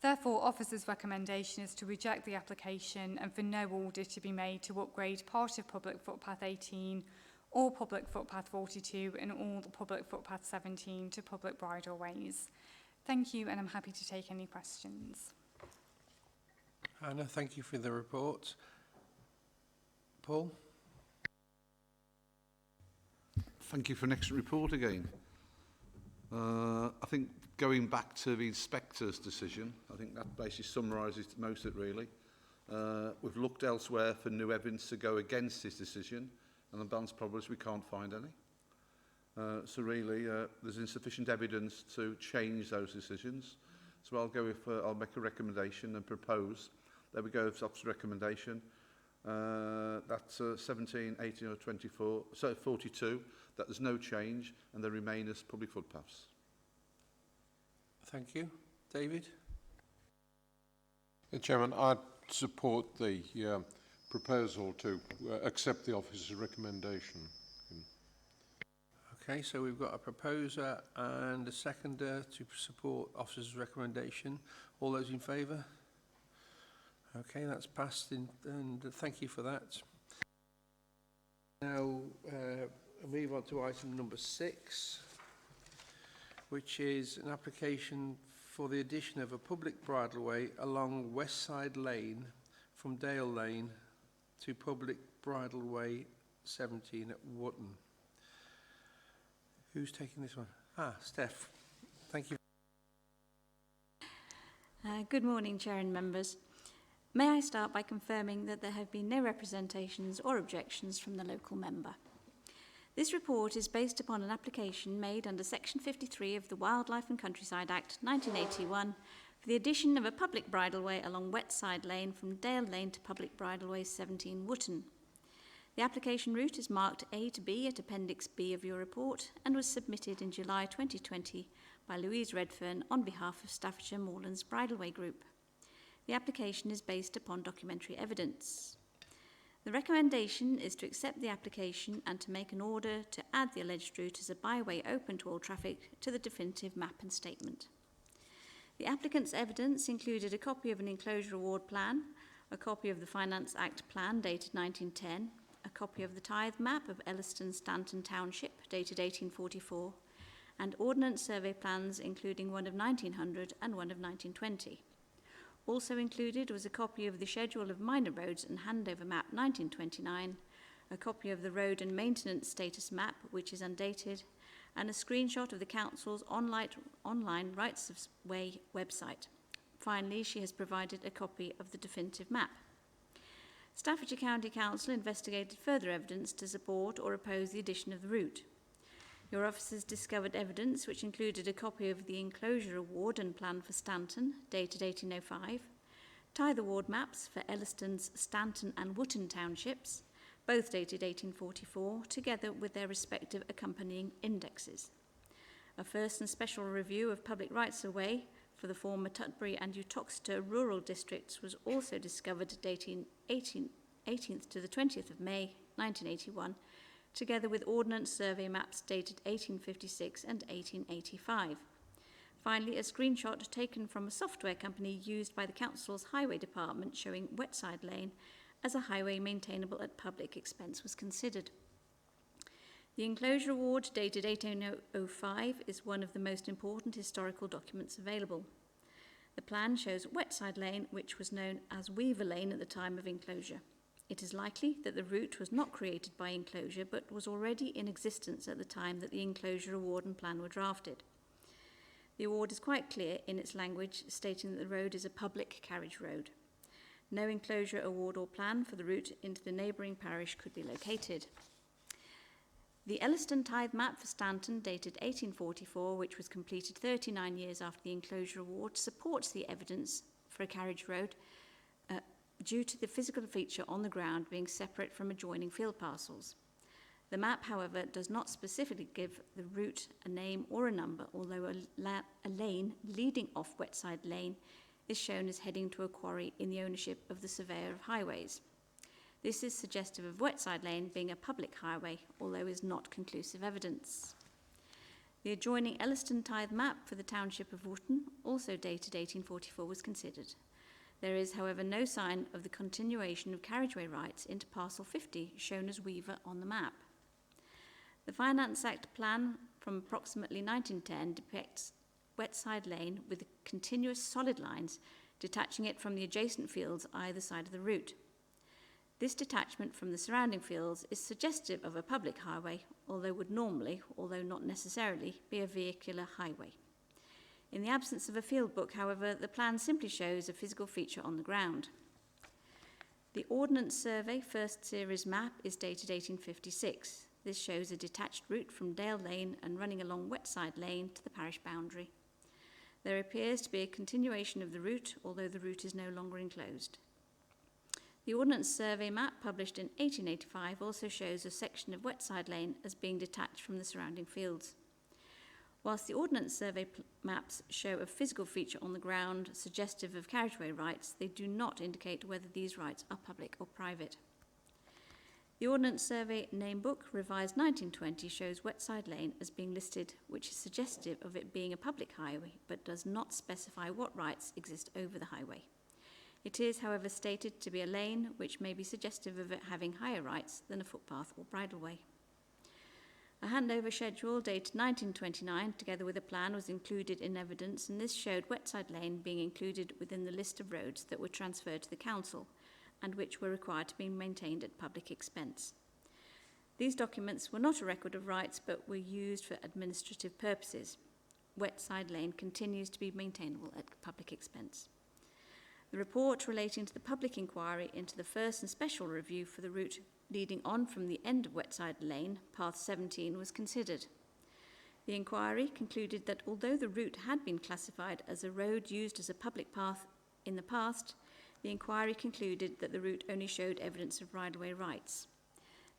Therefore, Officer's recommendation is to reject the application and for no order to be made to upgrade part of Public Footpath 18 or Public Footpath 42 and all Public Footpath 17 to public bridleways. Thank you, and I'm happy to take any questions. Hannah, thank you for the report. Paul? Thank you for an excellent report again. I think going back to the inspector's decision, I think that basically summarises most of it really. We've looked elsewhere for new evidence to go against this decision, and on balance probabilities we can't find any. So really, there's insufficient evidence to change those decisions. So I'll make a recommendation and propose that we go with Officer's recommendation. That's 17, 18 or 24, so 42, that there's no change and they remain as public footpaths. Thank you. David? Chairman, I'd support the proposal to accept the officer's recommendation. Okay, so we've got a proposer and a seconder to support officer's recommendation. All those in favour? Okay, that's passed, and thank you for that. Now, I'll move on to item number 6, which is an application for the addition of a public bridleway along Wetside Lane from Dale Lane to public bridleway 17 at Wootton. Who's taking this one? Steph. Thank you. Good morning, Chair and members. May I start by confirming that there have been no representations or objections from the local member. This report is based upon an application made under Section 53 of the Wildlife and Countryside Act 1981 for the addition of a public bridleway along Wetside Lane from Dale Lane to public bridleway 17 Wootton. The application route is marked A to B at Appendix B of your report and was submitted in July 2020 by Louise Redfern on behalf of Staffordshire Moorlands Bridleway Group. The application is based upon documentary evidence. The recommendation is to accept the application and to make an order to add the alleged route as a byway open to all traffic to the definitive map and statement. The applicant's evidence included a copy of an enclosure award plan, a copy of the Finance Act plan dated 1910, a copy of the tithe map of Elliston Stanton Township dated 1844, and ordnance survey plans including one of 1900 and one of 1920. Also included was a copy of the Schedule of Minor Roads and Handover Map 1929, a copy of the Road and Maintenance Status Map, which is undated, and a screenshot of the Council's online Rights of Way website. Finally, she has provided a copy of the definitive map. Staffordshire County Council investigated further evidence to support or oppose the addition of the route. Your officers discovered evidence which included a copy of the enclosure award and plan for Stanton, dated 1805, tithe award maps for Elliston's Stanton and Wootton townships, both dated 1844, together with their respective accompanying indexes. A first and special review of public rights-of-way for the former Tutbury and Uttoxeter rural districts was also discovered dating 18th to the 20th of May 1981, together with ordnance survey maps dated 1856 and 1885. Finally, a screenshot taken from a software company used by the Council's Highway Department showing Wetside Lane as a highway maintainable at public expense was considered. The Enclosure Award, dated 1805, is one of the most important historical documents available. The plan shows Wetside Lane, which was known as Weaver Lane at the time of enclosure. It is likely that the route was not created by enclosure, but was already in existence at the time that the Enclosure Award and plan were drafted. The award is quite clear in its language, stating that the road is a public carriage road. No enclosure award or plan for the route into the neighbouring parish could be located. The Elliston Tithe map for Stanton, dated 1844, which was completed 39 years after the enclosure award, supports the evidence for a carriage road due to the physical feature on the ground being separate from adjoining field parcels. The map, however, does not specifically give the route a name or a number, although a lane leading off Wetside Lane is shown as heading to a quarry in the ownership of the Surveyor of Highways. This is suggestive of Wetside Lane being a public highway, although is not conclusive evidence. The adjoining Elliston Tithe map for the township of Wootton, also dated 1844, was considered. There is, however, no sign of the continuation of carriageway rights into parcel 50, shown as Weaver on the map. The Finance Act plan from approximately 1910 depicts Wetside Lane with continuous solid lines detaching it from the adjacent fields either side of the route. This detachment from the surrounding fields is suggestive of a public highway, although would normally, although not necessarily, be a vehicular highway. In the absence of a field book, however, the plan simply shows a physical feature on the ground. The Ordnance Survey First Series map is dated 1856. This shows a detached route from Dale Lane and running along Wetside Lane to the parish boundary. There appears to be a continuation of the route, although the route is no longer enclosed. The Ordnance Survey map, published in 1885, also shows a section of Wetside Lane as being detached from the surrounding fields. Whilst the Ordnance Survey maps show a physical feature on the ground suggestive of carriageway rights, they do not indicate whether these rights are public or private. The Ordnance Survey Name Book, revised 1920, shows Wetside Lane as being listed, which is suggestive of it being a public highway, but does not specify what rights exist over the highway. It is, however, stated to be a lane, which may be suggestive of it having higher rights than a footpath or bridleway. A handover schedule dated 1929, together with a plan, was included in evidence, and this showed Wetside Lane being included within the list of roads that were transferred to the council, and which were required to be maintained at public expense. These documents were not a record of rights, but were used for administrative purposes. Wetside Lane continues to be maintainable at public expense. The report relating to the public inquiry into the first and special review for the route leading on from the end of Wetside Lane, path 17, was considered. The inquiry concluded that although the route had been classified as a road used as a public path in the past, the inquiry concluded that the route only showed evidence of right-of-way rights.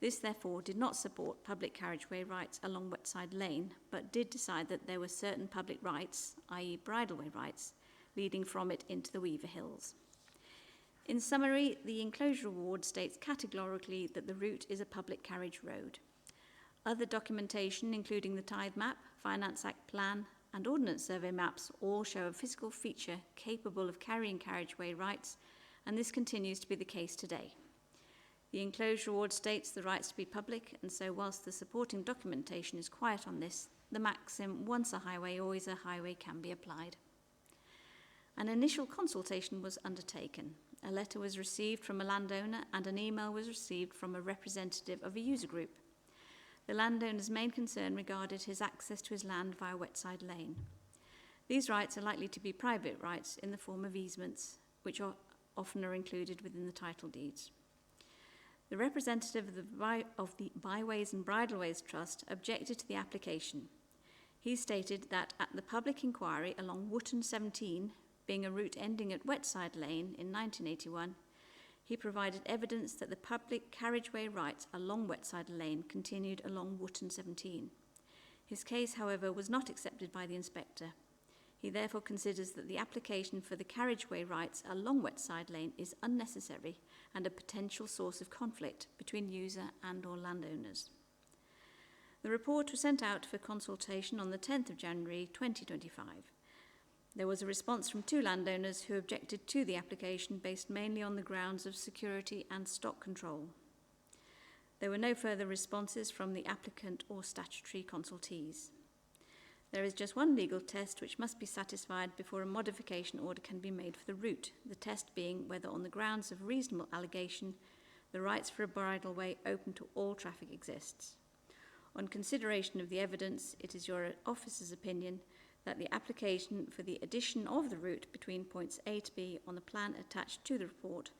This, therefore, did not support public carriageway rights along Wetside Lane, but did decide that there were certain public rights, i.e. bridleway rights, leading from it into the Weaver Hills. In summary, the Enclosure Award states categorically that the route is a public carriage road. Other documentation, including the Tithe Map, Finance Act Plan, and Ordnance Survey maps, all show a physical feature capable of carrying carriageway rights, and this continues to be the case today. The Enclosure Award states the rights to be public, and so whilst the supporting documentation is quiet on this, the maxim, once a highway, always a highway, can be applied. An initial consultation was undertaken. A letter was received from a landowner and an email was received from a representative of a user group. The landowner's main concern regarded his access to his land via Wetside Lane. These rights are likely to be private rights in the form of easements, which often are included within the title deeds. The representative of the Byways and Bridleways Trust objected to the application. He stated that at the public inquiry along Wootton 17, being a route ending at Wetside Lane in 1981, he provided evidence that the public carriageway rights along Wetside Lane continued along Wootton 17. His case, however, was not accepted by the inspector. He therefore considers that the application for the carriageway rights along Wetside Lane is unnecessary and a potential source of conflict between user and/or landowners. The report was sent out for consultation on the 10th of January 2025. There was a response from 2 landowners who objected to the application based mainly on the grounds of security and stock control. There were no further responses from the applicant or statutory consultees. There is just one legal test which must be satisfied before a modification order can be made for the route, the test being whether on the grounds of reasonable allegation the rights for a bridleway open to all traffic exists. On consideration of the evidence, it is your officer's opinion that the application for the addition of the route between points A to B on the plan attached to the report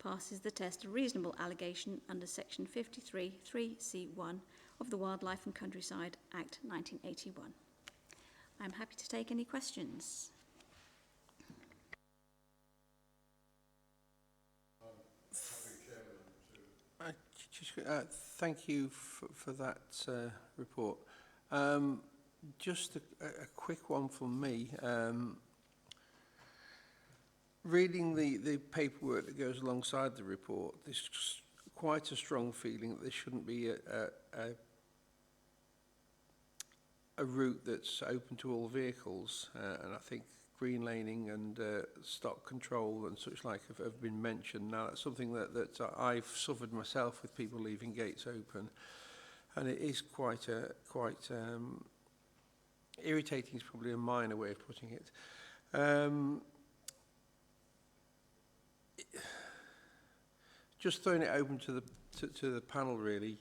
passes the test of reasonable allegation under section 53(3)(c)(1) of the Wildlife and Countryside Act 1981. I'm happy to take any questions. Thank you for that report. Just a quick one from me. Reading the paperwork that goes alongside the report, there's quite a strong feeling that there shouldn't be a route that's open to all vehicles, and I think green laning and stock control and such like have been mentioned. Now that's something that I've suffered myself with people leaving gates open, and it is quite irritating is probably a minor way of putting it. Just throwing it open to the panel really.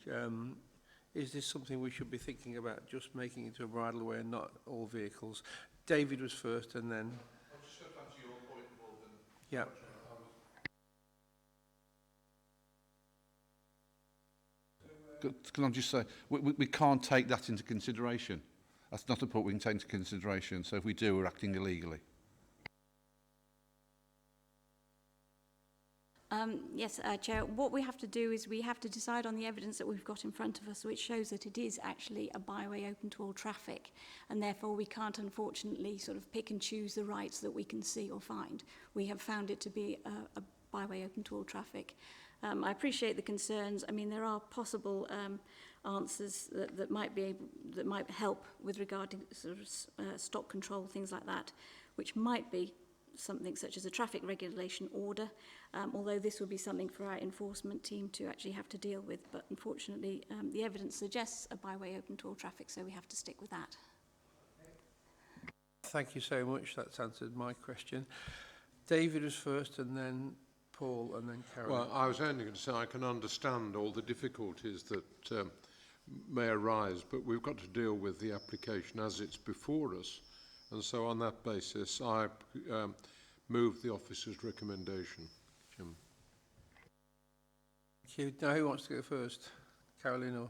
Is this something we should be thinking about, just making it to a bridleway and not all vehicles? David was first and then... I'll just go back to your point, Morgan. Yeah. Can I just say, we can't take that into consideration. That's not a point we can take into consideration. So if we do, we're acting illegally. Yes, Chair, what we have to do is we have to decide on the evidence that we've got in front of us, which shows that it is actually a byway open to all traffic, and therefore we can't unfortunately sort of pick and choose the rights that we can see or find. We have found it to be a byway open to all traffic. I appreciate the concerns. I mean, there are possible answers that might help with regard to sort of stock control, things like that, which might be something such as a traffic regulation order, although this would be something for our enforcement team to actually have to deal with. But unfortunately, the evidence suggests a byway open to all traffic, so we have to stick with that. Thank you so much. That's answered my question. David was first and then Paul and then Carol. Well, I was only going to say I can understand all the difficulties that may arise, but we've got to deal with the application as it's before us. And so on that basis, I move the officer's recommendation. Jim. Thank you. Now who wants to go first? Caroline or?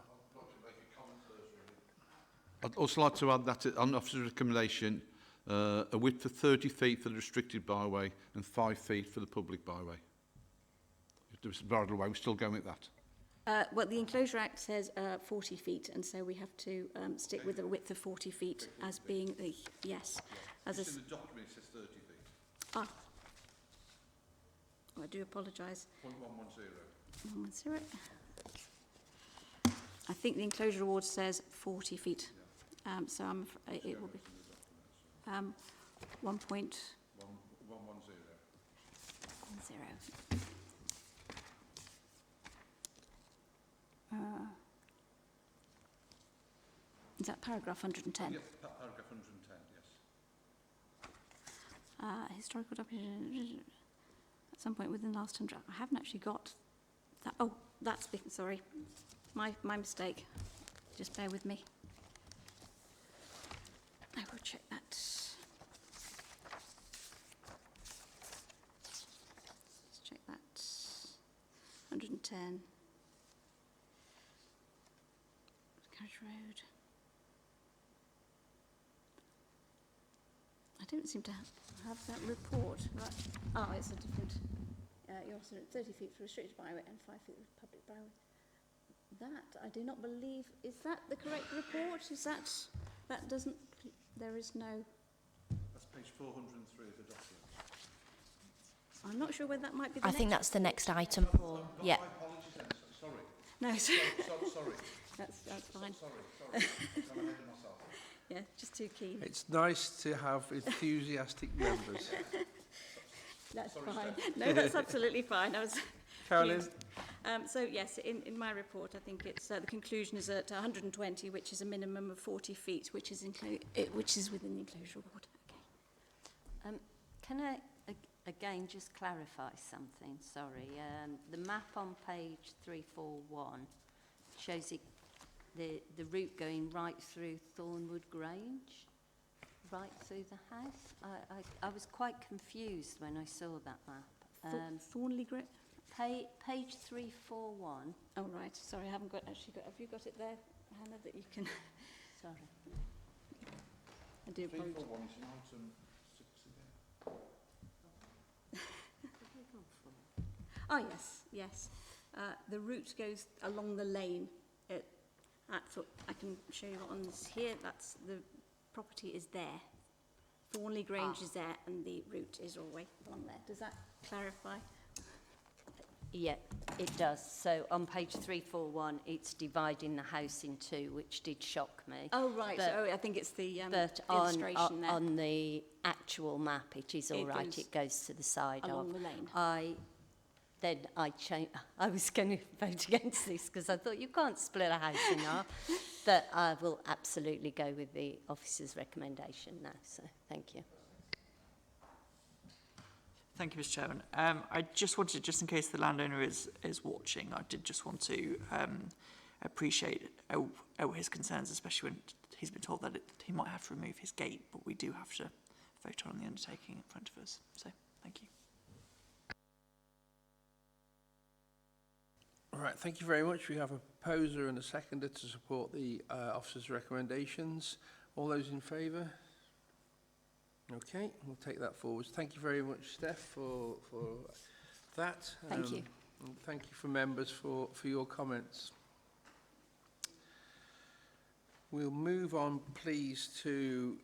I'd also like to add that on the officer's recommendation, a width of 30 feet for the restricted byway and 5 feet for the public byway. If there was a bridleway, we're still going with that. Well, the Enclosure Act says 40 feet, and so we have to stick with a width of 40 feet as being the, yes. As in the document it says 30 feet. Ah. Oh, I do apologise. 0.110. 110. I think the Enclosure Award says 40 feet. So it will be 1.110. Is that paragraph 110? Yes, paragraph 110, yes. Historical document at some point within the last 100. I haven't actually got that. Oh, that's sorry, my mistake. Just bear with me. I will check that. Let's check that. 110. Carriage Road. I don't seem to have that report. Right. Oh, it's a different. You're also at 30 feet for restricted byway and 5 feet for public byway. that, I do not believe, is that the correct report? Is that doesn't, there is no, That's page 403 of the document. I'm not sure whether that might be the I think that's the next item, Paul. Yeah. My apologies then, sorry. No, Sorry. that's fine. Sorry. I'm ahead of myself. Yeah, just too keen. It's nice to have enthusiastic members. That's fine. No, that's absolutely fine. I was Carolyn? So yes, in my report, I think it's the conclusion is at 120, which is a minimum of 40 feet, which is within the enclosure ward. Okay. Can I again just clarify something? Sorry. The map on page 341 shows the route going right through Thornwood Grange, right through the house. I was quite confused when I saw that map. Thornley Grit. Page 341. Oh right. Sorry, I haven't got actually got. Have you got it there, Hannah? That you can. Sorry. I do apologise. 341 is an item 6 again. Oh yes. The route goes along the lane. I can show you on this here. That's the property is there. Thornley Grange is there, and the route is all the way along there. Does that clarify? Yeah, it does. So on page 341, it's dividing the house in two, which did shock me. Oh right. But, So I think it's the but illustration there. on the actual map, it is all It right. goes It goes to the side along of. the lane. I was going to vote against this because I thought you can't split a house in half. But I will absolutely go with the officer's recommendation now. So thank you. Thank you, Mr. Chairman. I just wanted, just in case the landowner is watching, I did just want to appreciate his concerns, especially when he's been told that he might have to remove his gate, but we do have to vote on the undertaking in front of us. So, thank you. All right, thank you very much. We have a proposer and a seconder to support the officer's recommendations. All those in favour? Okay, we'll take that forward. Thank you very much, Steph, for that. Thank you. And thank you for members for your comments. We'll move on, please, to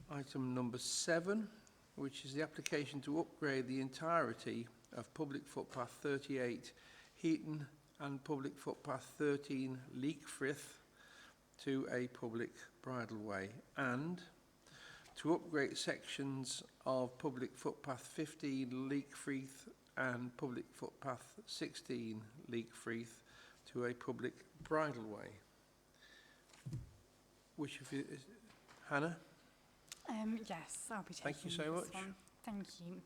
item number 7, which is the application to upgrade the entirety of public footpath 38 Heaton and public footpath 13 Leakfrith to a public bridleway, and to upgrade sections of public footpath 15 Leakfrith and public footpath 16 Leakfrith to a public bridleway. Which of you is Hannah? Yes, I'll be taking Thank you so this much. one. Thank you.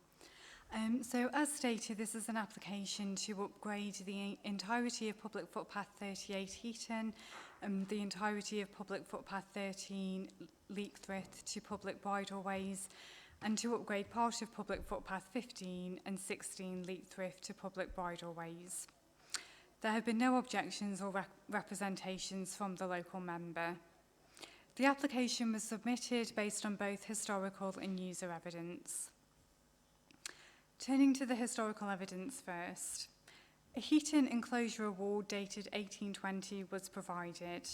So as stated, this is an application to upgrade the entirety of public footpath 38 Heaton and the entirety of public footpath 13 Leakfrith to public bridleways, and to upgrade part of public footpath 15 and 16 Leakfrith to public bridleways. There have been no objections or representations from the local member. The application was submitted based on both historical and user evidence. Turning to the historical evidence first, a Heaton enclosure award dated 1820 was provided.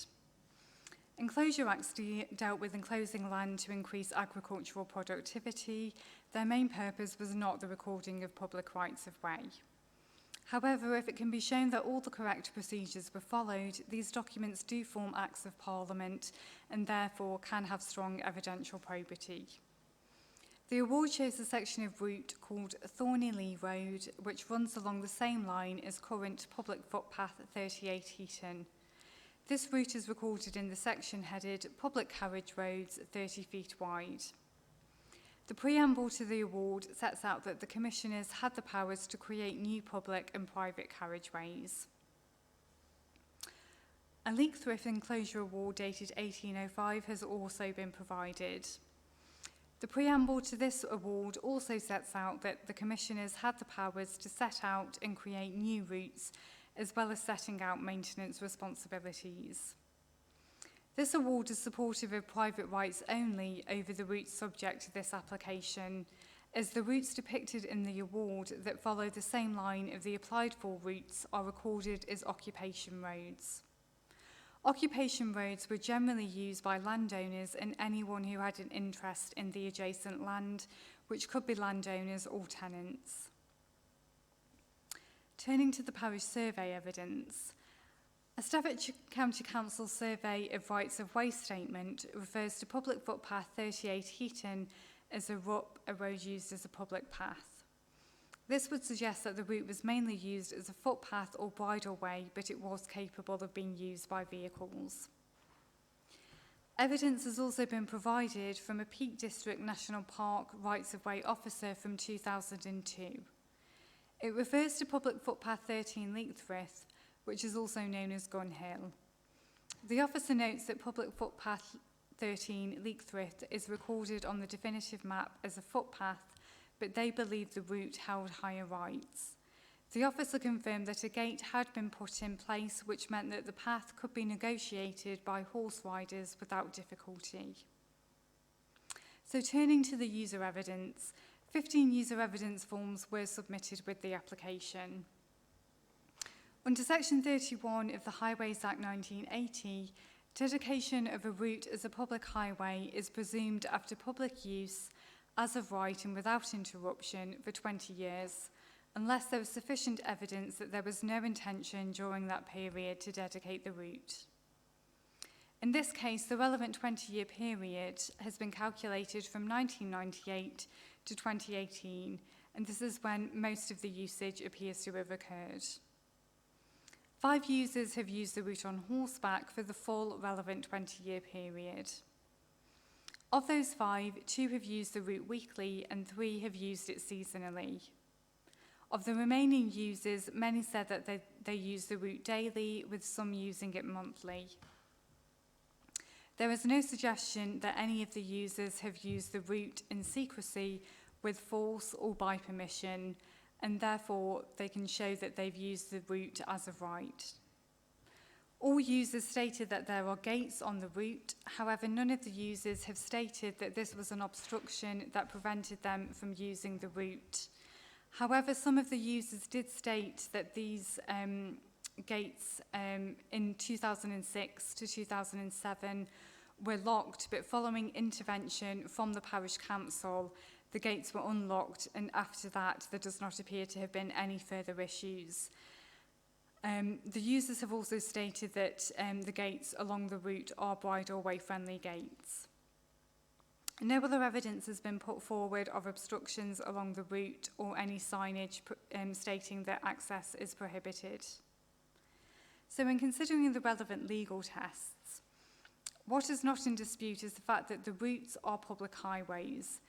Enclosure Acts dealt with enclosing land to increase agricultural productivity. Their main purpose was not the recording of public rights of way. However, if it can be shown that all the correct procedures were followed, these documents do form Acts of Parliament and therefore can have strong evidential probity. The award shows a section of route called Thorney Lee Road, which runs along the same line as current public footpath 38 Heaton. This route is recorded in the section headed Public Carriage Roads 30 feet wide. The preamble to the award sets out that the commissioners had the powers to create new public and private carriageways. A Leakfrith enclosure award dated 1805 has also been provided. The preamble to this award also sets out that the commissioners had the powers to set out and create new routes, as well as setting out maintenance responsibilities. This award is supportive of private rights only over the routes subject to this application, as the routes depicted in the award that follow the same line of the applied for routes are recorded as occupation roads. Occupation roads were generally used by landowners and anyone who had an interest in the adjacent land, which could be landowners or tenants. Turning to the parish survey evidence, a Stafford County Council survey of rights of way statement refers to public footpath 38 Heaton as a RUP, a road used as a public path. This would suggest that the route was mainly used as a footpath or bridleway, but it was capable of being used by vehicles. Evidence has also been provided from a Peak District National Park rights of way officer from 2002. It refers to public footpath 13 Leakthrift, which is also known as Gun Hill. The officer notes that public footpath 13 Leakthrift is recorded on the definitive map as a footpath, but they believe the route held higher rights. The officer confirmed that a gate had been put in place, which meant that the path could be negotiated by horse riders without difficulty. So turning to the user evidence, 15 user evidence forms were submitted with the application. Under Section 31 of the Highways Act 1980, dedication of a route as a public highway is presumed after public use as of right and without interruption for 20 years, unless there is sufficient evidence that there was no intention during that period to dedicate the route. In this case, the relevant 20-year period has been calculated from 1998 to 2018, and this is when most of the usage appears to have occurred. 5 users have used the route on horseback for the full relevant 20-year period. Of those 5, 2 have used the route weekly and 3 have used it seasonally. Of the remaining users, many said that they use the route daily, with some using it monthly. There is no suggestion that any of the users have used the route in secrecy, with force or by permission, and therefore they can show that they've used the route as of right. All users stated that there are gates on the route. However, none of the users have stated that this was an obstruction that prevented them from using the route. However, some of the users did state that these gates in 2006 to 2007 were locked, but following intervention from the parish council, the gates were unlocked, and after that there does not appear to have been any further issues. The users have also stated that the gates along the route are bridleway friendly gates. No other evidence has been put forward of obstructions along the route or any signage stating that access is prohibited. So in considering the relevant legal tests, what is not in dispute is the fact that the routes are public highways.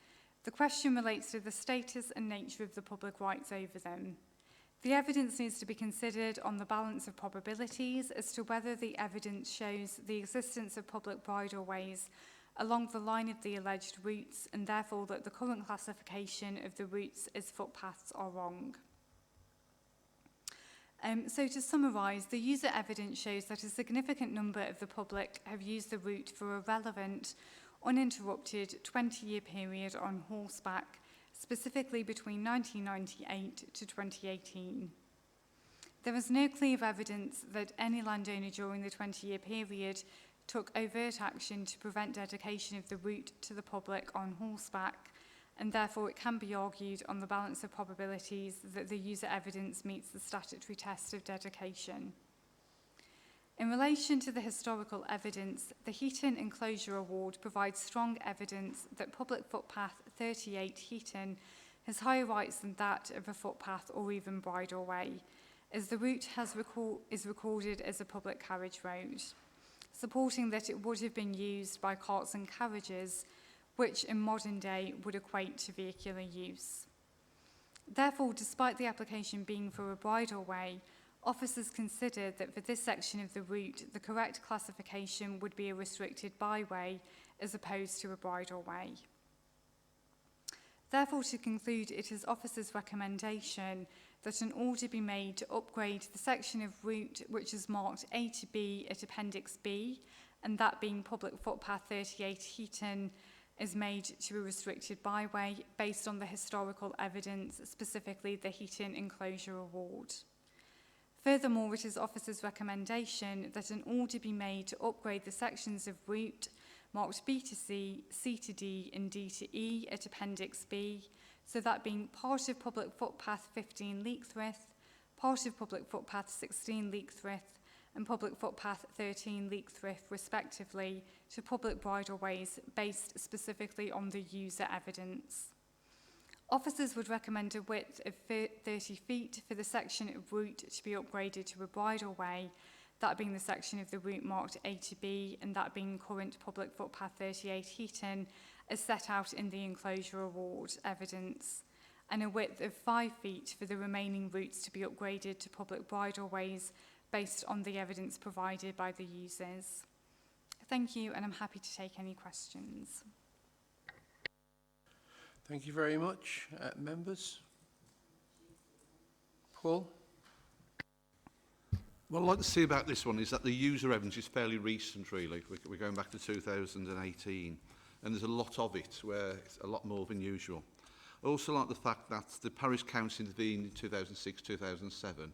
The question relates to the status and nature of the public rights over them. The evidence needs to be considered on the balance of probabilities as to whether the evidence shows the existence of public bridleways along the line of the alleged routes, and therefore that the current classification of the routes as footpaths are wrong. So to summarise, the user evidence shows that a significant number of the public have used the route for a relevant, uninterrupted 20-year period on horseback, specifically between 1998 to 2018. There is no clear evidence that any landowner during the 20-year period took overt action to prevent dedication of the route to the public on horseback, and therefore it can be argued on the balance of probabilities that the user evidence meets the statutory test of dedication. In relation to the historical evidence, the Heaton Enclosure Award provides strong evidence that public footpath 38 Heaton has higher rights than that of a footpath or even bridleway, as the route is recorded as a public carriage road, supporting that it would have been used by carts and carriages, which in modern day would equate to vehicular use. Therefore, despite the application being for a bridleway, officers considered that for this section of the route, the correct classification would be a restricted byway as opposed to a bridleway. Therefore, to conclude, it is officers' recommendation that an order be made to upgrade the section of route which is marked A to B at Appendix B, and that being public footpath 38 Heaton, is made to a restricted byway based on the historical evidence, specifically the Heaton Enclosure Award. Furthermore, it is officers' recommendation that an order be made to upgrade the sections of route marked B to C, C to D and D to E at Appendix B, so that being part of Public Footpath 15 Leekthwaite, part of Public Footpath 16 Leekthwaite and Public Footpath 13 Leekthwaite respectively to public bridleways based specifically on the user evidence. Officers would recommend a width of 30 feet for the section of route to be upgraded to a bridleway, that being the section of the route marked A to B and that being current Public Footpath 38 Heaton as set out in the Enclosure Award evidence, and a width of 5 feet for the remaining routes to be upgraded to public bridleways based on the evidence provided by the users. Thank you, and I'm happy to take any questions. Thank you very much. Members? Paul? What I'd like to see about this one is that the user evidence is fairly recent, really. We're going back to 2018, and there's a lot of it where it's a lot more than usual. I also like the fact that the Parish Council intervened in 2006-2007,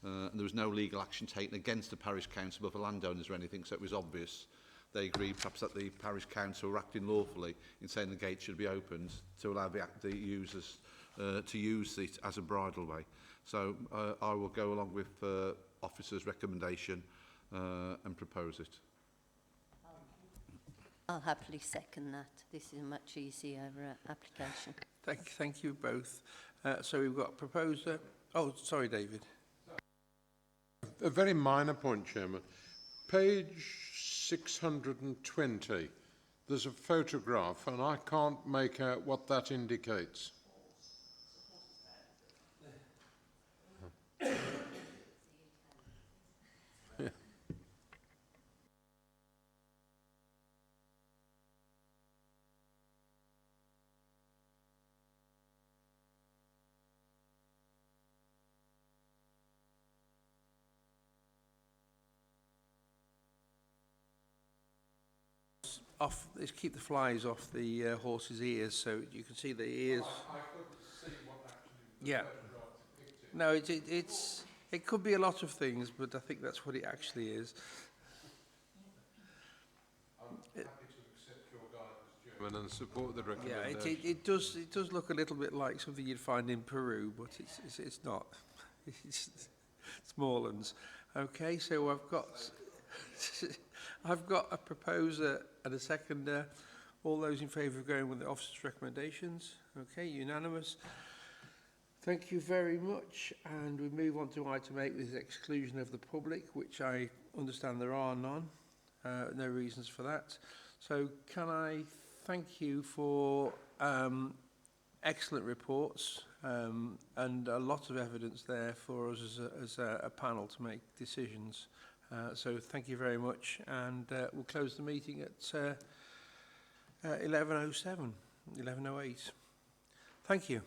and there was no legal action taken against the Parish Council by the landowners or anything, so it was obvious. They agreed perhaps that the Parish Council were acting lawfully in saying the gate should be opened to allow the users to use it as a bridleway. So I will go along with officer's recommendation and propose it. I'll happily second that. This is a much easier application. Thank you both. So we've got proposer. Oh, sorry, David. A very minor point, Chairman. Page 620, there's a photograph and I can't make out what that indicates. Off, let's keep the flies off the horse's ears so you can see the ears. I couldn't see what actually Yeah. No, it could be a lot of things, but I think that's what it actually is. I'm happy to accept your guidance, Chairman, and support the Yeah, recommendation. it does look a little bit like something you'd find in Peru, but it's not. It's Moorlands. Okay, so I've got a proposer and a seconder. All those in favour of going with the officer's recommendations? Okay, unanimous. Thank you very much. And we move on to item 8 with the exclusion of the public, which I understand there are none. No reasons for that. So can I thank you for excellent reports and a lot of evidence there for us as a panel to make decisions. So thank you very much, and we'll close the meeting at 11:07, 11:08. Thank you.